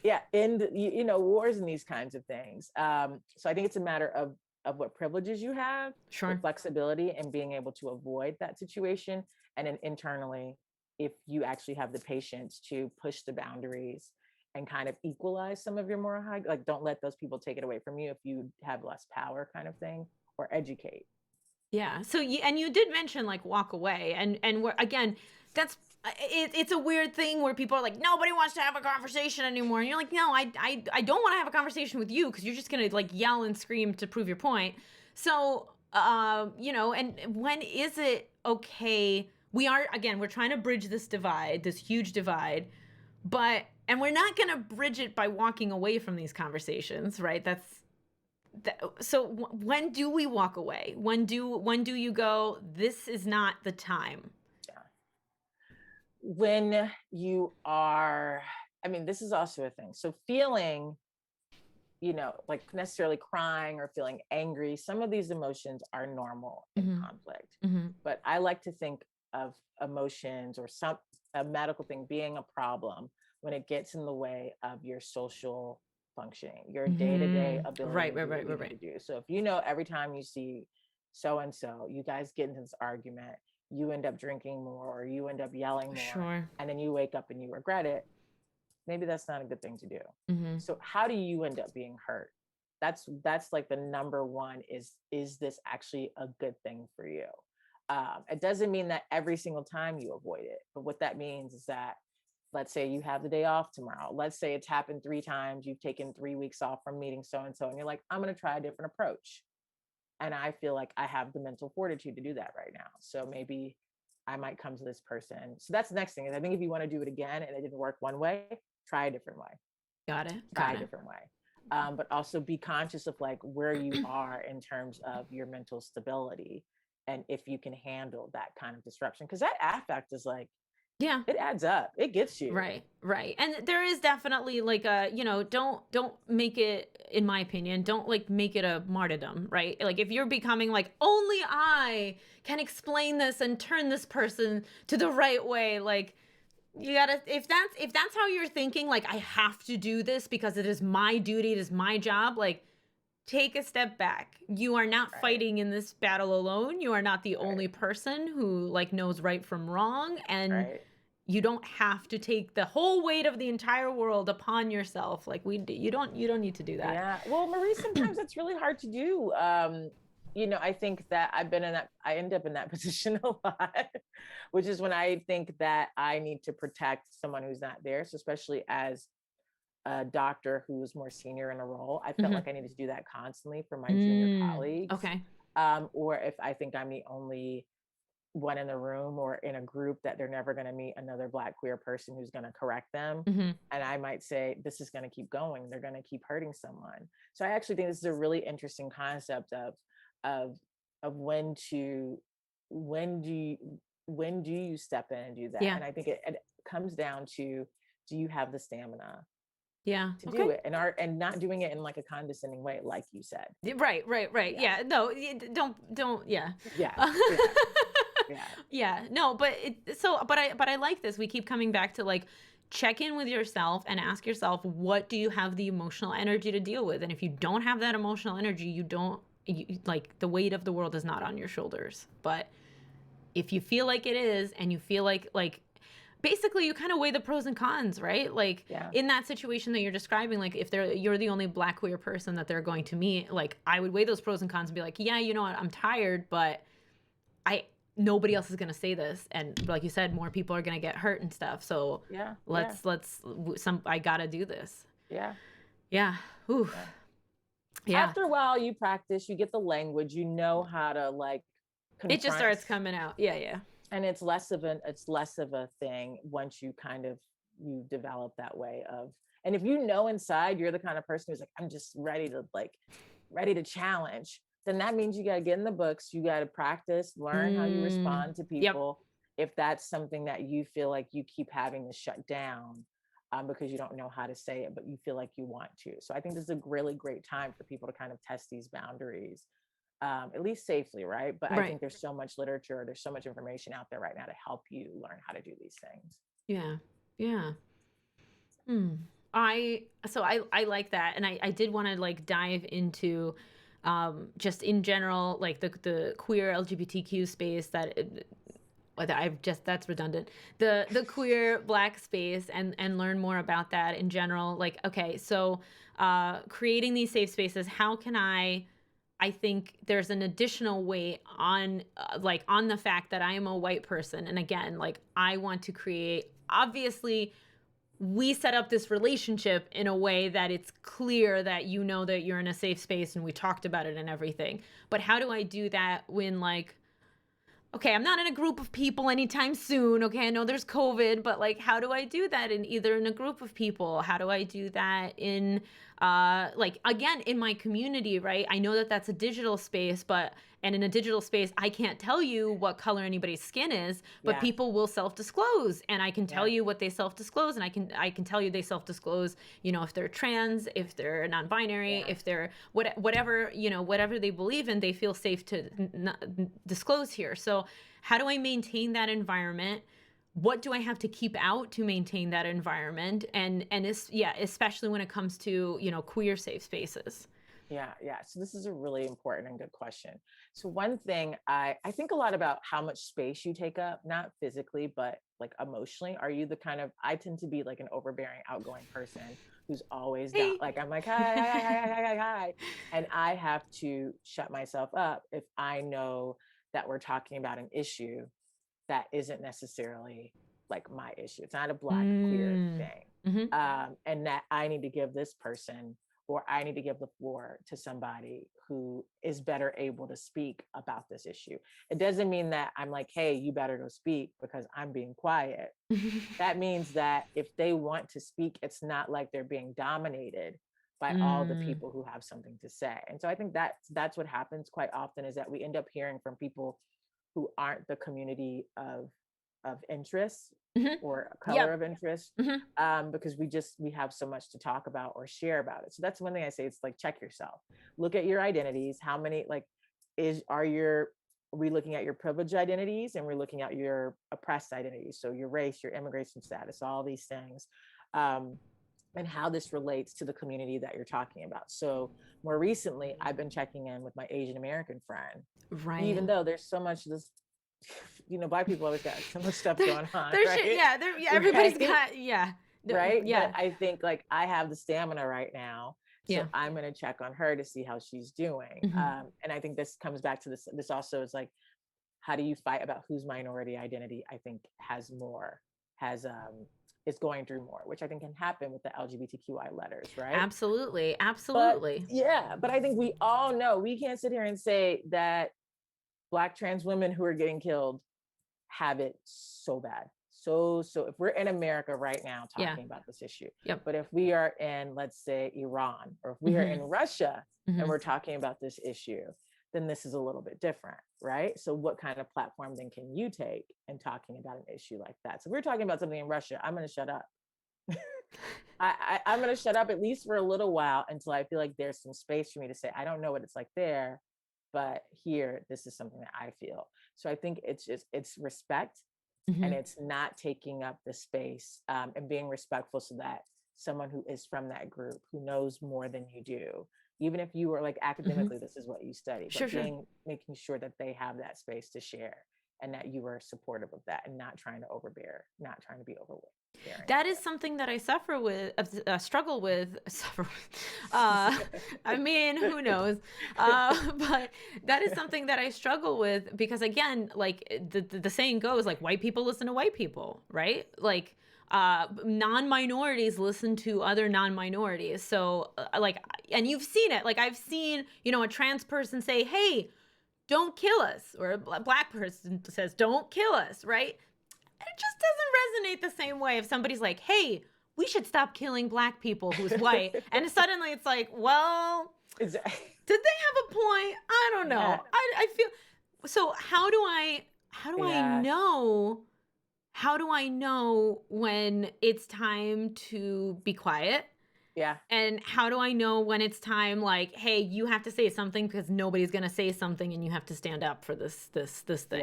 wars and these kinds of things. So I think it's a matter of what privileges you have, flexibility, and being able to avoid that situation. And then internally, if you actually have the patience to push the boundaries and kind of equalize some of your moral high, like don't let those people take it away from you if you have less power, kind of thing, or educate. Yeah. So you did mention like walk away, and we're, again, it's a weird thing where people are like, nobody wants to have a conversation anymore. And you're like, no, I don't want to have a conversation with you, because you're just going to like yell and scream to prove your point. So, and when is it okay? We're trying to bridge this divide, this huge divide. And we're not going to bridge it by walking away from these conversations, right? So when do we walk away? When do you go, this is not the time? When you are, I mean, this is also a thing. So feeling, like necessarily crying or feeling angry, some of these emotions are normal in conflict. But I like to think of emotions or a medical thing being a problem when it gets in the way of your social functioning, your day-to-day ability to do what you need to do. So if every time you see so-and-so, you guys get into this argument, you end up drinking more or you end up yelling more, sure, and then you wake up and you regret it, maybe that's not a good thing to do. So how do you end up being hurt? That's like the number one is this actually a good thing for you? It doesn't mean that every single time you avoid it, but what that means is that, let's say you have the day off tomorrow. Let's say it's happened 3 times. You've taken 3 weeks off from meeting so-and-so, and you're like, I'm going to try a different approach. And I feel like I have the mental fortitude to do that right now. So maybe I might come to this person. So that's the next thing is I think if you want to do it again and it didn't work one way, try a different way. Got it. Try a different way. But also be conscious of like where you are in terms of your mental stability and if you can handle that kind of disruption. Because that affect is like, yeah, it adds up. It gets you. Right. And there is definitely like don't make it, in my opinion, don't like make it a martyrdom, right? Like if you're becoming like, only I can explain this and turn this person to the right way, like you gotta, if that's how you're thinking, like I have to do this because it is my duty, it is my job, like take a step back. You are not fighting in this battle alone. You are not the only person who like knows right from wrong, and you don't have to take the whole weight of the entire world upon yourself. Like you don't need to do that. Yeah. Well, Marie, sometimes it's really hard to do. I think that I end up in that position a lot, which is when I think that I need to protect someone who's not there. So especially as a doctor who's more senior in a role, I felt like I needed to do that constantly for my junior colleagues. Okay. Or if I think I'm the only one in the room or in a group that they're never going to meet another Black queer person who's going to correct them. And I might say, this is going to keep going. They're going to keep hurting someone. So I actually think this is a really interesting concept of when do you step in and do that? Yeah. And I think it comes down to, do you have the stamina to do it, and not doing it in like a condescending way, like you said. Right. Yeah. No, don't. Yeah. Yeah. No, but I like this. We keep coming back to like, check in with yourself and ask yourself, what do you have the emotional energy to deal with? And if you don't have that emotional energy, you like the weight of the world is not on your shoulders. But if you feel like it is, and you feel like basically you kind of weigh the pros and cons, right? Like in that situation that you're describing, like if you're the only Black queer person that they're going to meet, like I would weigh those pros and cons and be like, yeah, you know what, I'm tired, but nobody else is going to say this. And like you said, more people are going to get hurt and stuff. So I got to do this. Yeah. Ooh. Yeah. After a while you practice, you get the language, you know how to like confront. It just starts coming out. Yeah. And it's less of a thing once you you develop that way of, and if you know inside you're the kind of person who's like, I'm just ready to challenge, then that means you got to get in the books, you got to practice, learn how you respond to people. If that's something that you feel like you keep having to shut down because you don't know how to say it, but you feel like you want to. So I think this is a really great time for people to kind of test these boundaries, at least safely, right? But I think there's so much literature, there's so much information out there right now to help you learn how to do these things. Yeah. I like that. And I did want to like dive into just in general, like the queer LGBTQ space that's redundant. The queer Black space and learn more about that in general. Like, okay, so creating these safe spaces, how can I think there's an additional weight on on the fact that I am a white person. And again, like I want to create, obviously we set up this relationship in a way that it's clear that you know that you're in a safe space and we talked about it and everything. But how do I do that when like okay, I'm not in a group of people anytime soon. Okay, I know there's COVID, but like, how do I do that in either in a group of people? How do I do that in, like, again, in my community, right? I know that that's a digital space, and in a digital space, I can't tell you what color anybody's skin is, but Yeah. people will self-disclose, and I can tell Yeah. you what they self-disclose, and I can tell you they self-disclose, if they're trans, if they're non-binary, Yeah. if they're whatever, whatever they believe in, they feel safe to disclose here. So how do I maintain that environment? What do I have to keep out to maintain that environment? And it's, yeah, especially when it comes to, queer safe spaces. Yeah, yeah. So this is a really important and good question. So one thing I think a lot about how much space you take up, not physically, but like emotionally. Are you the kind of, I tend to be like an overbearing, outgoing person who's always down. Hey. Like I'm like, hi, hi, hi, hi, hi, hi, hi. And I have to shut myself up if I know that we're talking about an issue that isn't necessarily like my issue. It's not a Black queer thing. Mm-hmm. And that I need to give this person, or I need to give the floor to somebody who is better able to speak about this issue. It doesn't mean that I'm like, hey, you better go speak because I'm being quiet. That means that if they want to speak, it's not like they're being dominated by all the people who have something to say. And so I think that's what happens quite often, is that we end up hearing from people who aren't the community of interest Mm-hmm. or color Yep. of interest, Mm-hmm. because we have so much to talk about or share about it. So that's one thing I say. It's like, check yourself, look at your identities. How many, like, are we looking at your privileged identities, and we're looking at your oppressed identities? So your race, your immigration status, all these things, and how this relates to the community that you're talking about. So more recently, I've been checking in with my Asian American friend, Right. even though there's so much this, Black people always got so much stuff going on, There's right? yeah, everybody's Right? got, yeah. Right. Yeah. But I think like I have the stamina right now. So Yeah. I'm going to check on her to see how she's doing. Mm-hmm. And I think this comes back to this also is like, how do you fight about whose minority identity I think is going through more, which I think can happen with the LGBTQI letters, right? Absolutely. But Absolutely. yeah, but I think we all know, we can't sit here and say that Black trans women who are getting killed have it so bad. So if we're in America right now talking about this issue, Yep. but if we are in, let's say, Iran, or if we are in Russia and we're talking about this issue, then this is a little bit different, right? So what kind of platform then can you take in talking about an issue like that? So if we're talking about something in Russia, I'm going to shut up. I'm going to shut up at least for a little while until I feel like there's some space for me to say, I don't know what it's like there, but here, this is something that I feel. So I think it's respect, and it's not taking up the space, and being respectful, so that someone who is from that group, who knows more than you do, even if you are like academically, this is what you study, but making sure that they have that space to share, and that you are supportive of that, and not trying to overbear, not trying to be overwhelmed. That is something that I struggle with. I mean, who knows? But that is something that I struggle with, because again, like the saying goes, like, white people listen to white people, right? Like, non-minorities listen to other non-minorities. So like, and you've seen it, like I've seen, a trans person say, hey, don't kill us, or a Black person says, don't kill us, right? It just doesn't resonate the same way if somebody's like, hey, we should stop killing Black people, who's white. And suddenly it's like, well, did they have a point? I don't know. Yeah. I feel, so how do I know when it's time to be quiet? Yeah. And how do I know when it's time, like, hey, you have to say something because nobody's going to say something, and you have to stand up for this thing?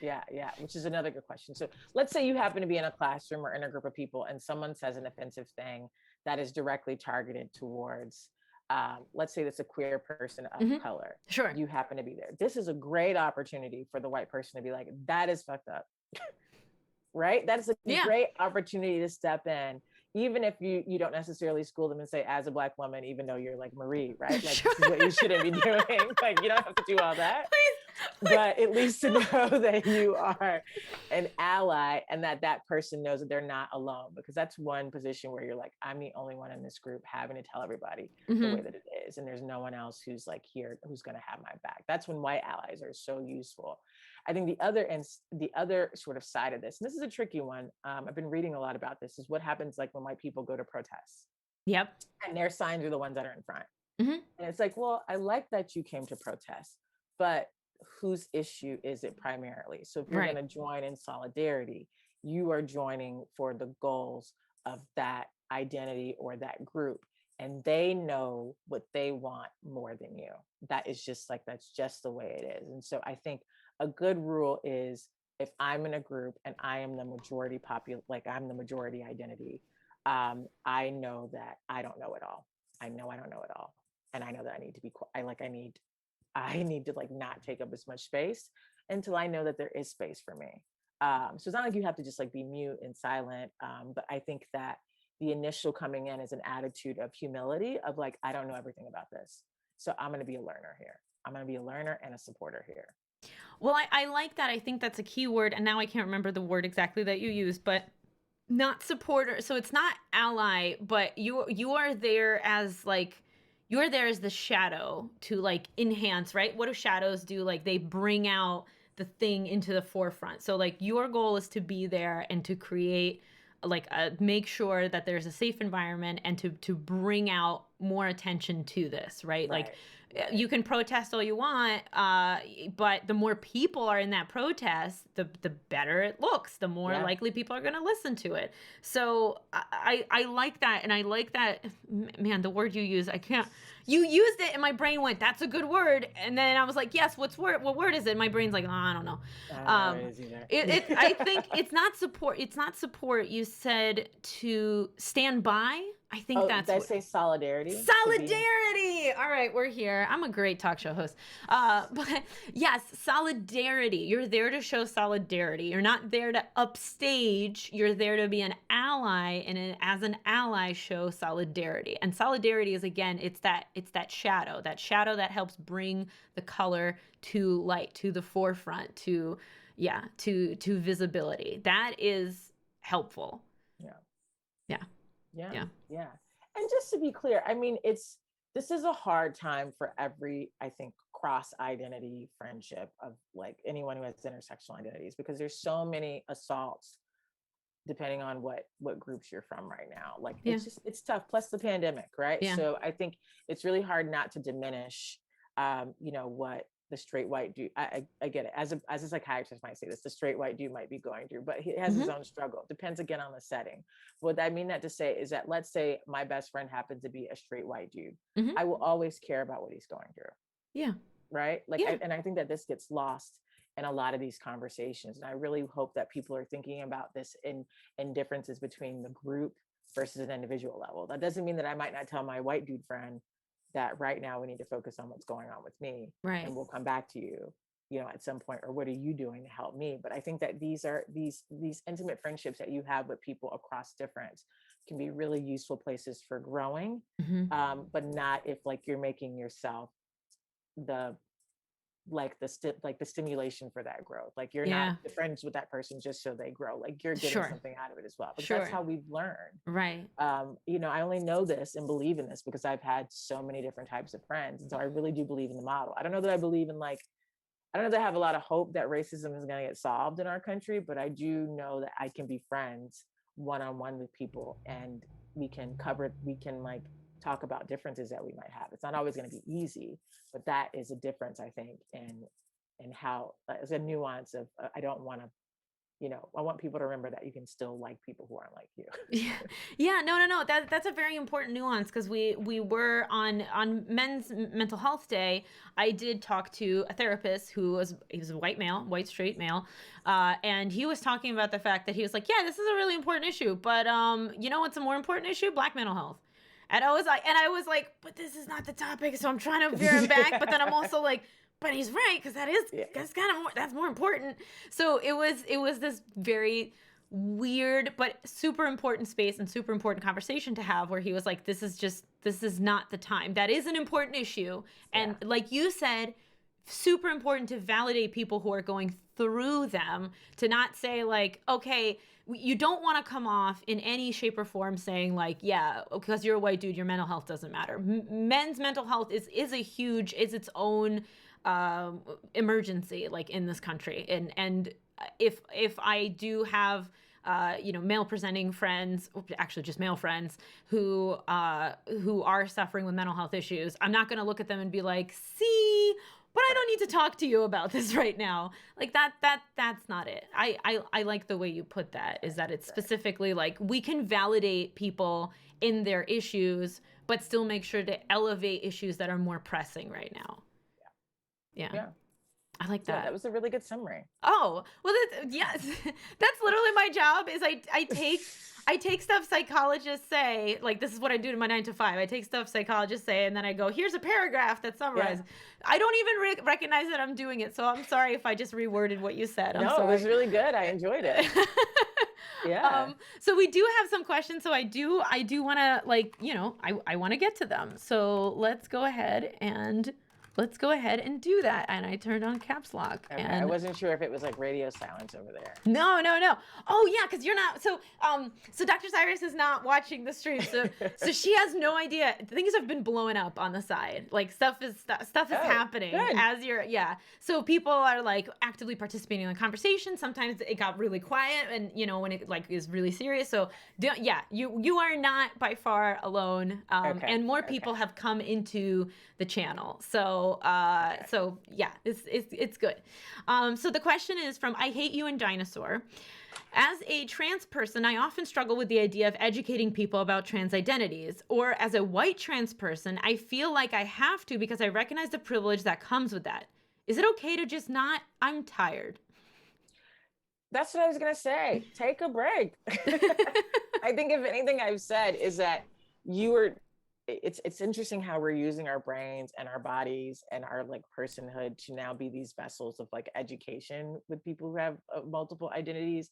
Yeah. Which is another good question. So let's say you happen to be in a classroom or in a group of people, and someone says an offensive thing that is directly targeted towards, let's say that's a queer person of color. Sure. You happen to be there. This is a great opportunity for the white person to be like, that is fucked up. Right? That is a great opportunity to step in, even if you don't necessarily school them and say, as a Black woman, even though you're like Marie, right? Like, this is what you shouldn't be doing. Like, you don't have to do all that. Please. But at least to know that you are an ally, and that person knows that they're not alone, because that's one position where you're like, I'm the only one in this group having to tell everybody the way that it is, and there's no one else who's like here who's going to have my back. That's when white allies are so useful. I think the other sort of side of this, and this is a tricky one, I've been reading a lot about this, is what happens like when white people go to protests. Yep. And their signs are the ones that are in front. Mm-hmm. And it's like, well, I like that you came to protest, but whose issue is it primarily? So if you're going to join in solidarity, you are joining for the goals of that identity or that group. And they know what they want more than you. That is just like, that's just the way it is. And so I think a good rule is, if I'm in a group and I am the majority like I'm the majority identity, I know that I don't know it all. I know I don't know it all. And I know that I need to be, I need to like not take up as much space until I know that there is space for me. So it's not like you have to just like be mute and silent. But I think that the initial coming in is an attitude of humility of like, I don't know everything about this. So I'm going to be a learner here. I'm going to be a learner and a supporter here. Well, I like that. I think that's a key word. And now I can't remember the word exactly that you used, but not supporter. So it's not ally, but you are there as like, you're there as the shadow to like enhance, right? What do shadows do? Like they bring out the thing into the forefront. So like your goal is to be there and to create like make sure that there's a safe environment and to bring out more attention to this, right? Like you can protest all you want, but the more people are in that protest, the better it looks, the more likely people are going to listen to it. So I like that. And I like that, man, the word you use, you used it and my brain went, that's a good word. And then I was like, yes, what word is it? My brain's like, oh, I don't know. I think it's not support. It's not support. You said to stand by. I think that's. Did I say solidarity? Solidarity. All right, we're here. I'm a great talk show host. But yes, solidarity. You're there to show solidarity. You're not there to upstage. You're there to be an ally, and as an ally, show solidarity. And solidarity is, again, it's that shadow that helps bring the color to light, to the forefront, to visibility. That is helpful. Yeah. And just to be clear, I mean, this is a hard time for every, I think, cross identity friendship of like anyone who has intersectional identities, because there's so many assaults depending on what groups you're from right now. Like it's tough. Plus the pandemic, right? Yeah. So I think it's really hard not to diminish, what the straight white dude, I get it. As a psychiatrist might say this, the straight white dude might be going through, but he has his own struggle. It depends again on the setting. What I mean that to say is that, let's say my best friend happens to be a straight white dude. I will always care about what he's going through. Yeah. Right. Like, and I think that this gets lost in a lot of these conversations. And I really hope that people are thinking about this in differences between the group versus an individual level. That doesn't mean that I might not tell my white dude friend that right now we need to focus on what's going on with me, right? And we'll come back to you, at some point, or what are you doing to help me? But I think that these intimate friendships that you have with people across difference can be really useful places for growing, but not if like you're making yourself the stimulation for that growth. Like you're not friends with that person just so they grow. Like you're getting something out of it as well. But that's how we've learned. Right. I only know this and believe in this because I've had so many different types of friends. And so I really do believe in the model. I don't know that I believe in I don't know that I have a lot of hope that racism is going to get solved in our country, but I do know that I can be friends one-on-one with people and we can talk about differences that we might have. It's not always going to be easy, but that is a difference, I think, in how it's a nuance of I don't want to, I want people to remember that you can still like people who aren't like you. No. That's a very important nuance, because we were on Men's Mental Health Day. I did talk to a therapist he was a white straight male, and he was talking about the fact that he was like, yeah, this is a really important issue, but what's a more important issue? Black mental health. And I was like, but this is not the topic, so I'm trying to veer him back. But then I'm also like, but he's right, because that's more important. So it was this very weird but super important space and super important conversation to have, where he was like, this is not the time. That is an important issue, and like you said, super important to validate people who are going through them, to not say like, okay, you don't want to come off in any shape or form saying like, yeah, because you're a white dude, your mental health doesn't matter. Men's mental health is its own emergency, like in this country. And if I do have male presenting friends, actually just male friends who are suffering with mental health issues, I'm not going to look at them and be like, see, but I don't need to talk to you about this right now. Like that's not it. I like the way you put that, is that it's specifically like, we can validate people in their issues, but still make sure to elevate issues that are more pressing right now. Yeah. I like that. Yeah, that was a really good summary. Oh, well, yes, that's literally my job. Is I take stuff psychologists say, like, this is what I do to my 9 to 5. I take stuff psychologists say, and then I go, here's a paragraph that summarizes. Yeah. I don't even recognize that I'm doing it. So I'm sorry if I just reworded what you said. I'm sorry. It was really good. I enjoyed it. Yeah. So we do have some questions. So I do want to, like, I want to get to them. So let's go ahead and do that. And I turned on caps lock. Okay. And I wasn't sure if it was like radio silence over there. No. Oh yeah, because you're not. So Dr. Cyrus is not watching the stream. So she has no idea. Things have been blowing up on the side. Like stuff is happening good. as you're. Yeah. So people are like actively participating in the conversation. Sometimes it got really quiet, and when it like is really serious. So yeah, you are not by far alone. And more people have come into the channel. So yeah, it's good. So the question is from I Hate You and Dinosaur. As a trans person, I often struggle with the idea of educating people about trans identities. Or as a white trans person, I feel like I have to because I recognize the privilege that comes with that. Is it okay to just not? I'm tired. That's what I was going to say. Take a break. I think if anything I've said is that it's interesting how we're using our brains and our bodies and our like personhood to now be these vessels of like education with people who have multiple identities.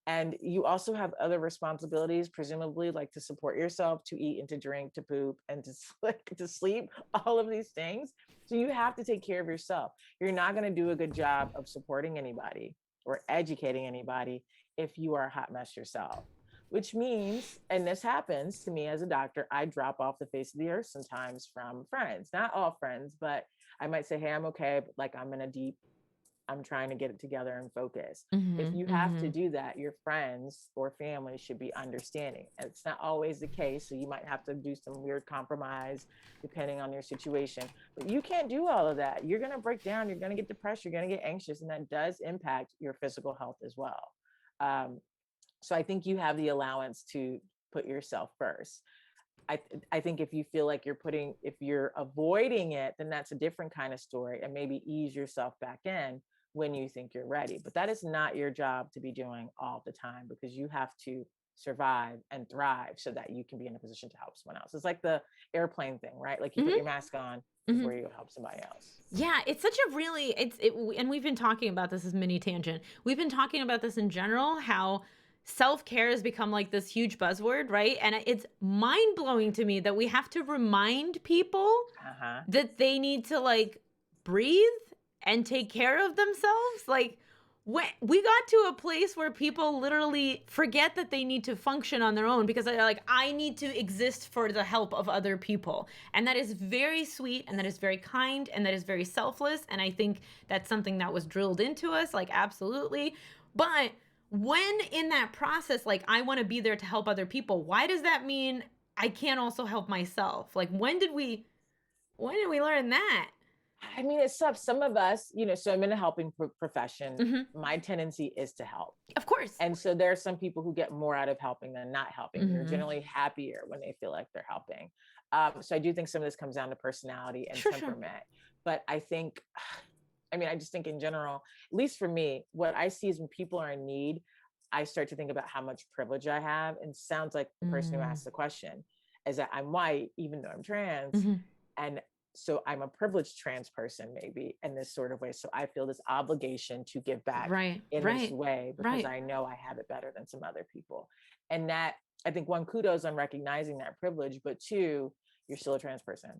And you also have other responsibilities, presumably like to support yourself, to eat and to drink, to poop and to sleep, all of these things. So you have to take care of yourself. You're not going to do a good job of supporting anybody or educating anybody if you are a hot mess yourself. Which means, and this happens to me as a doctor, I drop off the face of the earth sometimes from friends, not all friends, but I might say, hey, I'm okay, but like I'm trying to get it together and focus. If you have to do that, your friends or family should be understanding. And it's not always the case. So you might have to do some weird compromise depending on your situation, but you can't do all of that. You're going to break down, you're going to get depressed, you're going to get anxious, and that does impact your physical health as well. So I think you have the allowance to put yourself first. I think if you feel like if you're avoiding it, then that's a different kind of story, and maybe ease yourself back in when you think you're ready. But that is not your job to be doing all the time, because you have to survive and thrive so that you can be in a position to help someone else. It's like the airplane thing, right? Like you put your mask on before you help somebody else. Yeah, it's such a really, and we've been talking about this as mini tangent. We've been talking about this in general, how self-care has become like this huge buzzword, right? And it's mind-blowing to me that we have to remind people that they need to like breathe and take care of themselves. Like when we got to a place where people literally forget that they need to function on their own because they're like, I need to exist for the help of other people. And that is very sweet, and that is very kind, and that is very selfless. And I think that's something that was drilled into us, like absolutely. But when in that process, like I want to be there to help other people, why does that mean I can't also help myself? Like when did we learn that? I mean, it's tough. Some of us, so I'm in a helping profession. My tendency is to help. Of course. And so there are some people who get more out of helping than not helping. They're generally happier when they feel like they're helping. So I do think some of this comes down to personality and temperament. But I think, I just think in general, at least for me, what I see is when people are in need, I start to think about how much privilege I have. And sounds like the person who asked the question is that I'm white, even though I'm trans. And so I'm a privileged trans person, maybe in this sort of way. So I feel this obligation to give back in this way, because I know I have it better than some other people. And that, I think, one, kudos on recognizing that privilege, but two, you're still a trans person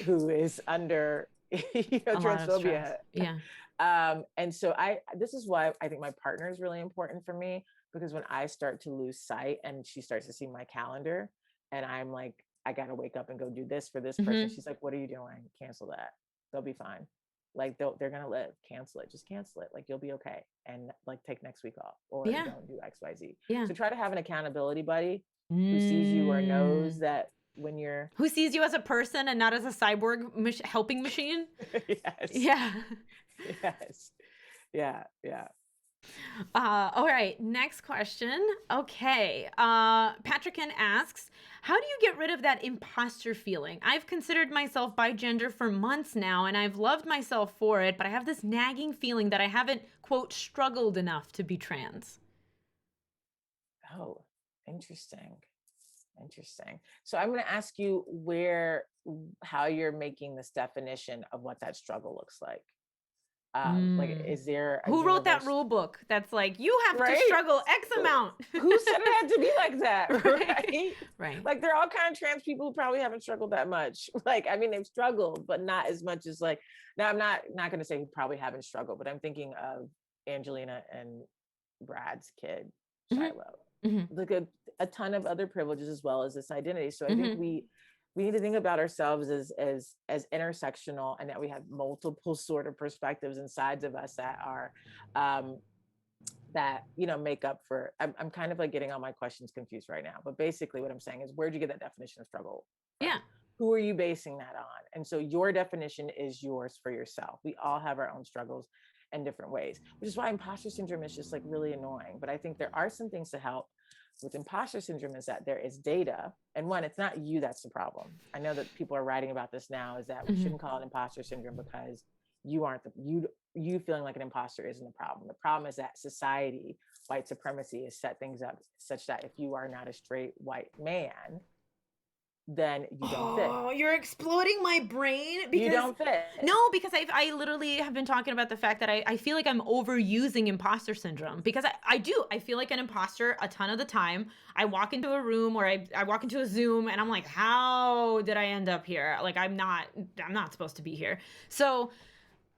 who is under transphobia. Yeah. And so this is why I think my partner is really important for me, because when I start to lose sight and she starts to see my calendar and I'm like, I got to wake up and go do this for this person. Mhm. She's like, what are you doing? Cancel that. They'll be fine. Like they're going to live. Cancel it. Just cancel it. Like you'll be okay. And like take next week off or Yeah. don't do X, Y, Z. Yeah. So try to have an accountability buddy who sees you or knows that when you're. Who sees you as a person and not as a cyborg helping machine? Yes. Yeah. Yes. Yeah. Yeah. All right, next question. Okay. Patrickin asks, how do you get rid of that imposter feeling? I've considered myself bi gender for months now, and I've loved myself for it, but I have this nagging feeling that I haven't, quote, struggled enough to be trans. Oh, interesting. Interesting. So I'm going to ask you how you're making this definition of what that struggle looks like. Like, is there who wrote that rule book that's like, you have to struggle X amount? Who said it had to be like that? Right. Right. Like, there are all kinds of trans people who probably haven't struggled that much. Like, I mean, they've struggled, but not as much as like, now I'm not going to say who probably haven't struggled, but I'm thinking of Angelina and Brad's kid, Shiloh. Mm-hmm. Like a ton of other privileges as well as this identity. So I think we need to think about ourselves as intersectional, and that we have multiple sort of perspectives and sides of us that are that make up for. I'm kind of like getting all my questions confused right now, but basically what I'm saying is, where'd you get that definition of struggle from? Yeah. Who are you basing that on? And so your definition is yours for yourself. We all have our own struggles in different ways, which is why imposter syndrome is just like really annoying. But I think there are some things to help with imposter syndrome, is that there is data. And one, it's not you that's the problem. I know that people are writing about this now, is that we shouldn't call it imposter syndrome because you aren't you feeling like an imposter isn't the problem. The problem is that society, white supremacy, has set things up such that if you are not a straight white man, then you don't fit. Oh, you're exploding my brain because you don't fit. No, because I literally have been talking about the fact that I feel like I'm overusing imposter syndrome, because I do. I feel like an imposter a ton of the time. I walk into a room or I walk into a Zoom and I'm like, how did I end up here? Like I'm not supposed to be here. So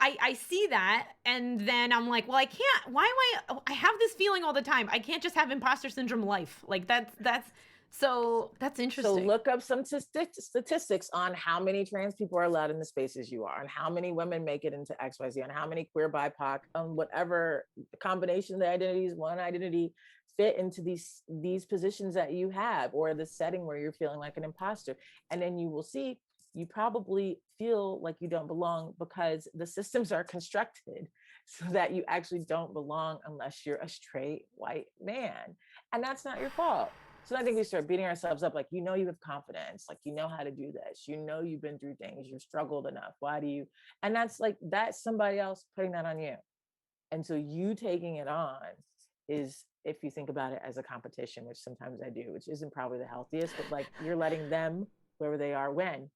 I see that, and then I'm like, well, I can't. Why am I have this feeling all the time? I can't just have imposter syndrome life. Like that's so that's interesting. So look up some statistics on how many trans people are allowed in the spaces you are, and how many women make it into XYZ, and how many queer, BIPOC, whatever combination of the identities, one identity fit into these positions that you have, or the setting where you're feeling like an imposter. And then you will see, you probably feel like you don't belong because the systems are constructed so that you actually don't belong unless you're a straight white man. And that's not your fault. So I think we start beating ourselves up, like, you have confidence, like, how to do this, you've been through things, you've struggled enough. Why do you? And that's somebody else putting that on you. And so you taking it on is, if you think about it as a competition, which sometimes I do, which isn't probably the healthiest, but like, you're letting them, wherever they are, win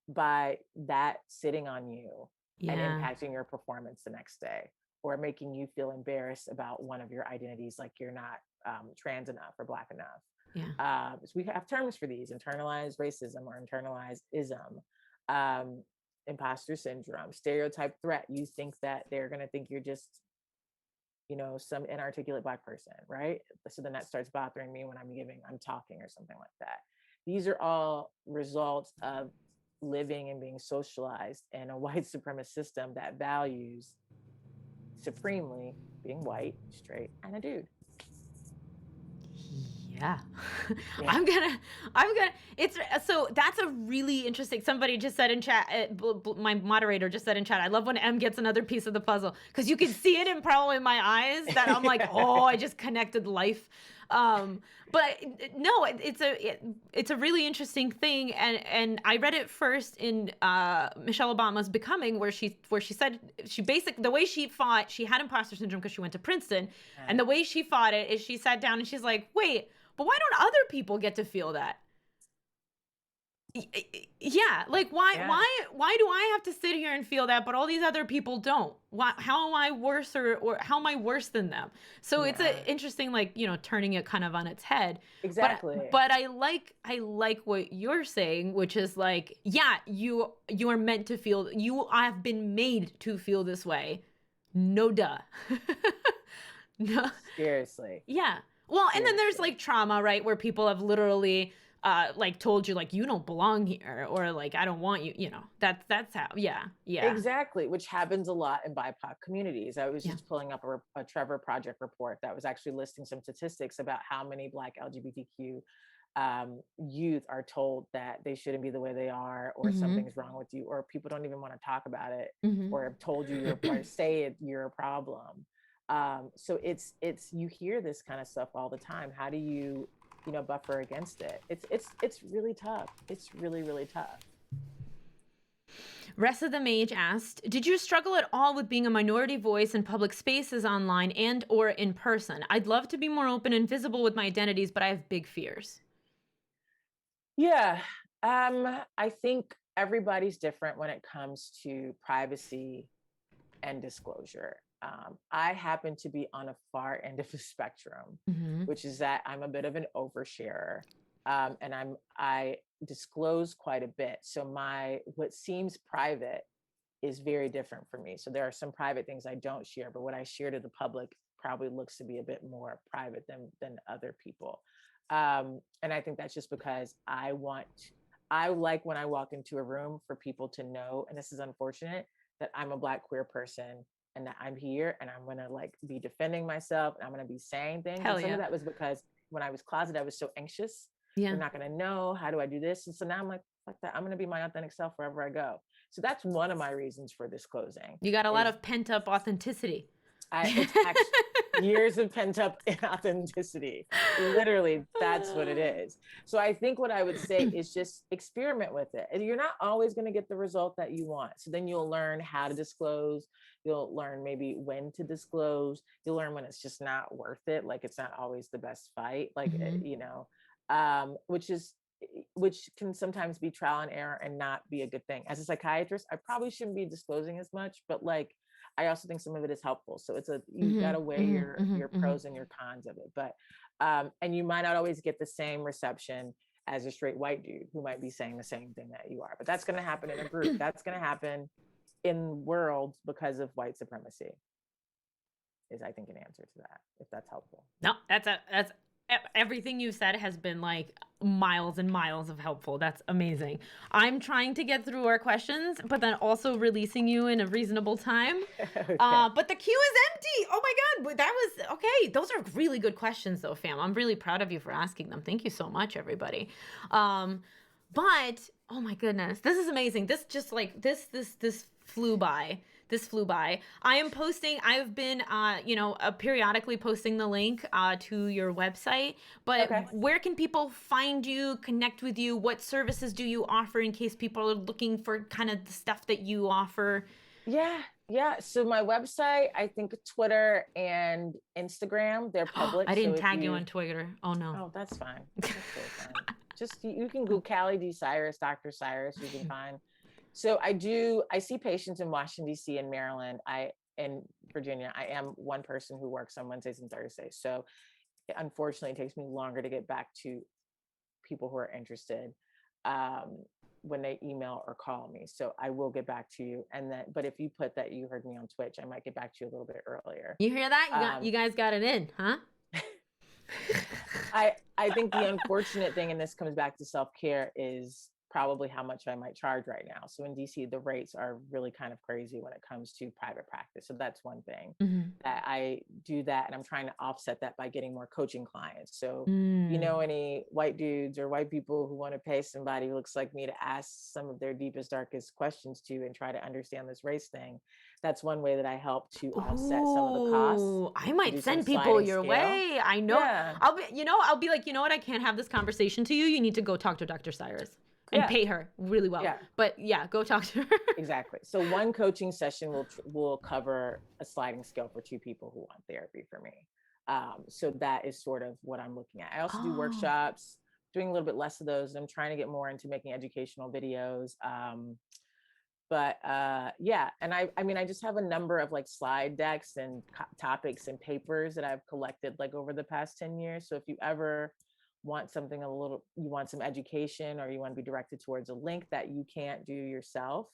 by that sitting on you and impacting your performance the next day, or making you feel embarrassed about one of your identities, like you're not trans enough or Black enough. Yeah. So we have terms for these: internalized racism or internalized ism, imposter syndrome, stereotype threat. You think that they're going to think you're just, some inarticulate Black person, right? So then that starts bothering me when I'm talking or something like that. These are all results of living and being socialized in a white supremacist system that values supremely being white, straight, and a dude. Yeah. I'm gonna, so that's a really interesting, somebody just said in chat, my moderator just said in chat, I love when M gets another piece of the puzzle, because you can see it in my eyes that I'm like, oh, I just connected life. But no, it's a really interesting thing. And I read it first in Michelle Obama's Becoming, where she said, the way she fought, she had imposter syndrome because she went to Princeton. And the way she fought it is she sat down and she's like, wait, but why don't other people get to feel that? Yeah, like why do I have to sit here and feel that, but all these other people don't? How am I worse, or how am I worse than them? So it's an interesting, like, turning it kind of on its head. Exactly. But I like what you're saying, which is like, yeah, you are meant to feel, you have been made to feel this way. No duh. No. Seriously. Yeah. Well, and then there's Seriously. like trauma, right? Where people have literally like told you like you don't belong here, or like I don't want you, that's how. Yeah. Yeah. Exactly, which happens a lot in BIPOC communities. I was Yeah. just pulling up a Trevor Project report that was actually listing some statistics about how many Black LGBTQ youth are told that they shouldn't be the way they are, or Mhm. something's wrong with you, or people don't even want to talk about it, Mhm. or have told you or say it, you're a problem. So it's you hear this kind of stuff all the time. How do you buffer against it? It's really tough. It's really, really tough. Rest of the Mage asked, "Did you struggle at all with being a minority voice in public spaces online and or in person? I'd love to be more open and visible with my identities, but I have big fears." Yeah. I think everybody's different when it comes to privacy and disclosure. I happen to be on a far end of the spectrum, Mhm. which is that I'm a bit of an oversharer. And I disclose quite a bit. So my what seems private is very different for me. So there are some private things I don't share, but what I share to the public probably looks to be a bit more private than other people. And I think that's just because I like when I walk into a room for people to know, and this is unfortunate, that I'm a Black queer person and that I'm here and I'm gonna like be defending myself and I'm gonna be saying things. And Hell some of yeah. that was because when I was closeted, I was so anxious. Yeah. They're not gonna know. How do I do this? And so now I'm like, fuck that. I'm gonna be my authentic self wherever I go. So that's one of my reasons for disclosing You got a lot is of pent up authenticity. it's actually years of pent up authenticity. Literally, that's what it is. So I think what I would say is just experiment with it. And you're not always going to get the result that you want. So then you'll learn how to disclose. You'll learn maybe when to disclose. You'll learn when it's just not worth it. Like it's not always the best fight. Like, Mhm. which can sometimes be trial and error and not be a good thing. As a psychiatrist, I probably shouldn't be disclosing as much, but like I also think some of it is helpful. So you got Mhm. to weigh Mhm. Mhm. your Mhm. pros and your cons of it. But and you might not always get the same reception as a straight white dude who might be saying the same thing that you are. But that's going to happen in a group. That's going to happen in worlds because of white supremacy. Is I think an answer to that, if that's helpful. No, that's everything you said has been like miles and miles of helpful. That's amazing. I'm trying to get through our questions, but then also releasing you in a reasonable time. Okay. But the queue is empty. Oh my God. That was okay. Those are really good questions though, fam. I'm really proud of you for asking them. Thank you so much, everybody. But oh my goodness, this is amazing. This just like this flew by. This flew by. I've been periodically posting the link to your website, but Okay. where can people find you, connect with you? What services do you offer in case people are looking for kind of the stuff that you offer? Yeah. Yeah. So my website, I think Twitter and Instagram, they're public. I So didn't if tag you you on Twitter. Oh no. Oh, that's fine. That's totally fine. Just you can Google Callie D. Cyrus, Dr. Cyrus, you can find. So I see patients in Washington, D.C. and Maryland. In Virginia, I am one person who works on Wednesdays and Thursdays. So unfortunately, it takes me longer to get back to people who are interested um, when they email or call me. So I will get back to you. And then, but if you put that you heard me on Twitch, I might get back to you a little bit earlier. You hear that? Um, You guys got it in, huh? I think the unfortunate thing, and this comes back to self-care, is probably how much I might charge right now. So in DC, the rates are really kind of crazy when it comes to private practice. So that's one thing Mhm. that I do that, and I'm trying to offset that by getting more coaching clients. So Mm. any white dudes or white people who want to pay somebody who looks like me to ask some of their deepest, darkest questions to and try to understand this race thing, that's one way that I help to offset some of the costs Ooh, I and might do some send people sliding your scale. way. I know. Yeah, I'll be like, you know what? I can't have this conversation to you. You need to go talk to Dr. Cyrus and yeah, pay her really well. yeah. But yeah, go talk to her. Exactly. So one coaching session will cover a sliding scale for two people who want therapy for me. So that is sort of what I'm looking at. I also do Oh. workshops, doing a little bit less of those. And I'm trying to get more into making educational videos. Yeah, and I mean, I just have a number of like slide decks and topics and papers that I've collected like over the past 10 years. So if you ever want something you want some education or you want to be directed towards a link that you can't do yourself,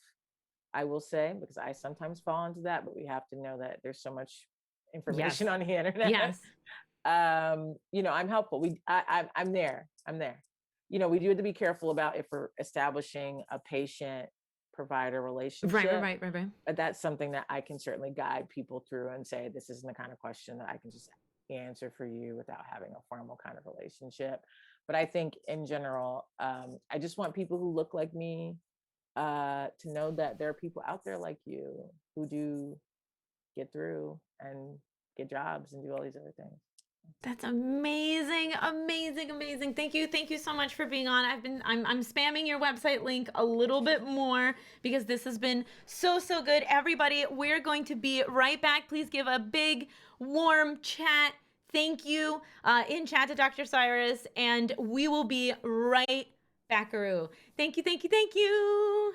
I will say, because I sometimes fall into that, but we have to know that there's so much information Yes. on the internet. Yes. I'm helpful. I'm there. I'm there. We do have to be careful about if we're establishing a patient provider relationship. Right. But that's something that I can certainly guide people through and say, this isn't the kind of question that I can just answer for you without having a formal kind of relationship. But I think in general, I just want people who look like me to know that there are people out there like you who do get through and get jobs and do all these other things. That's amazing, amazing, amazing. Thank you. Thank you so much for being on. I'm spamming your website link a little bit more because this has been so good. Everybody, we're going to be right back. Please give a big warm chat. Thank you in chat to Dr. Cyrus, and we will be right backaroo. Thank you.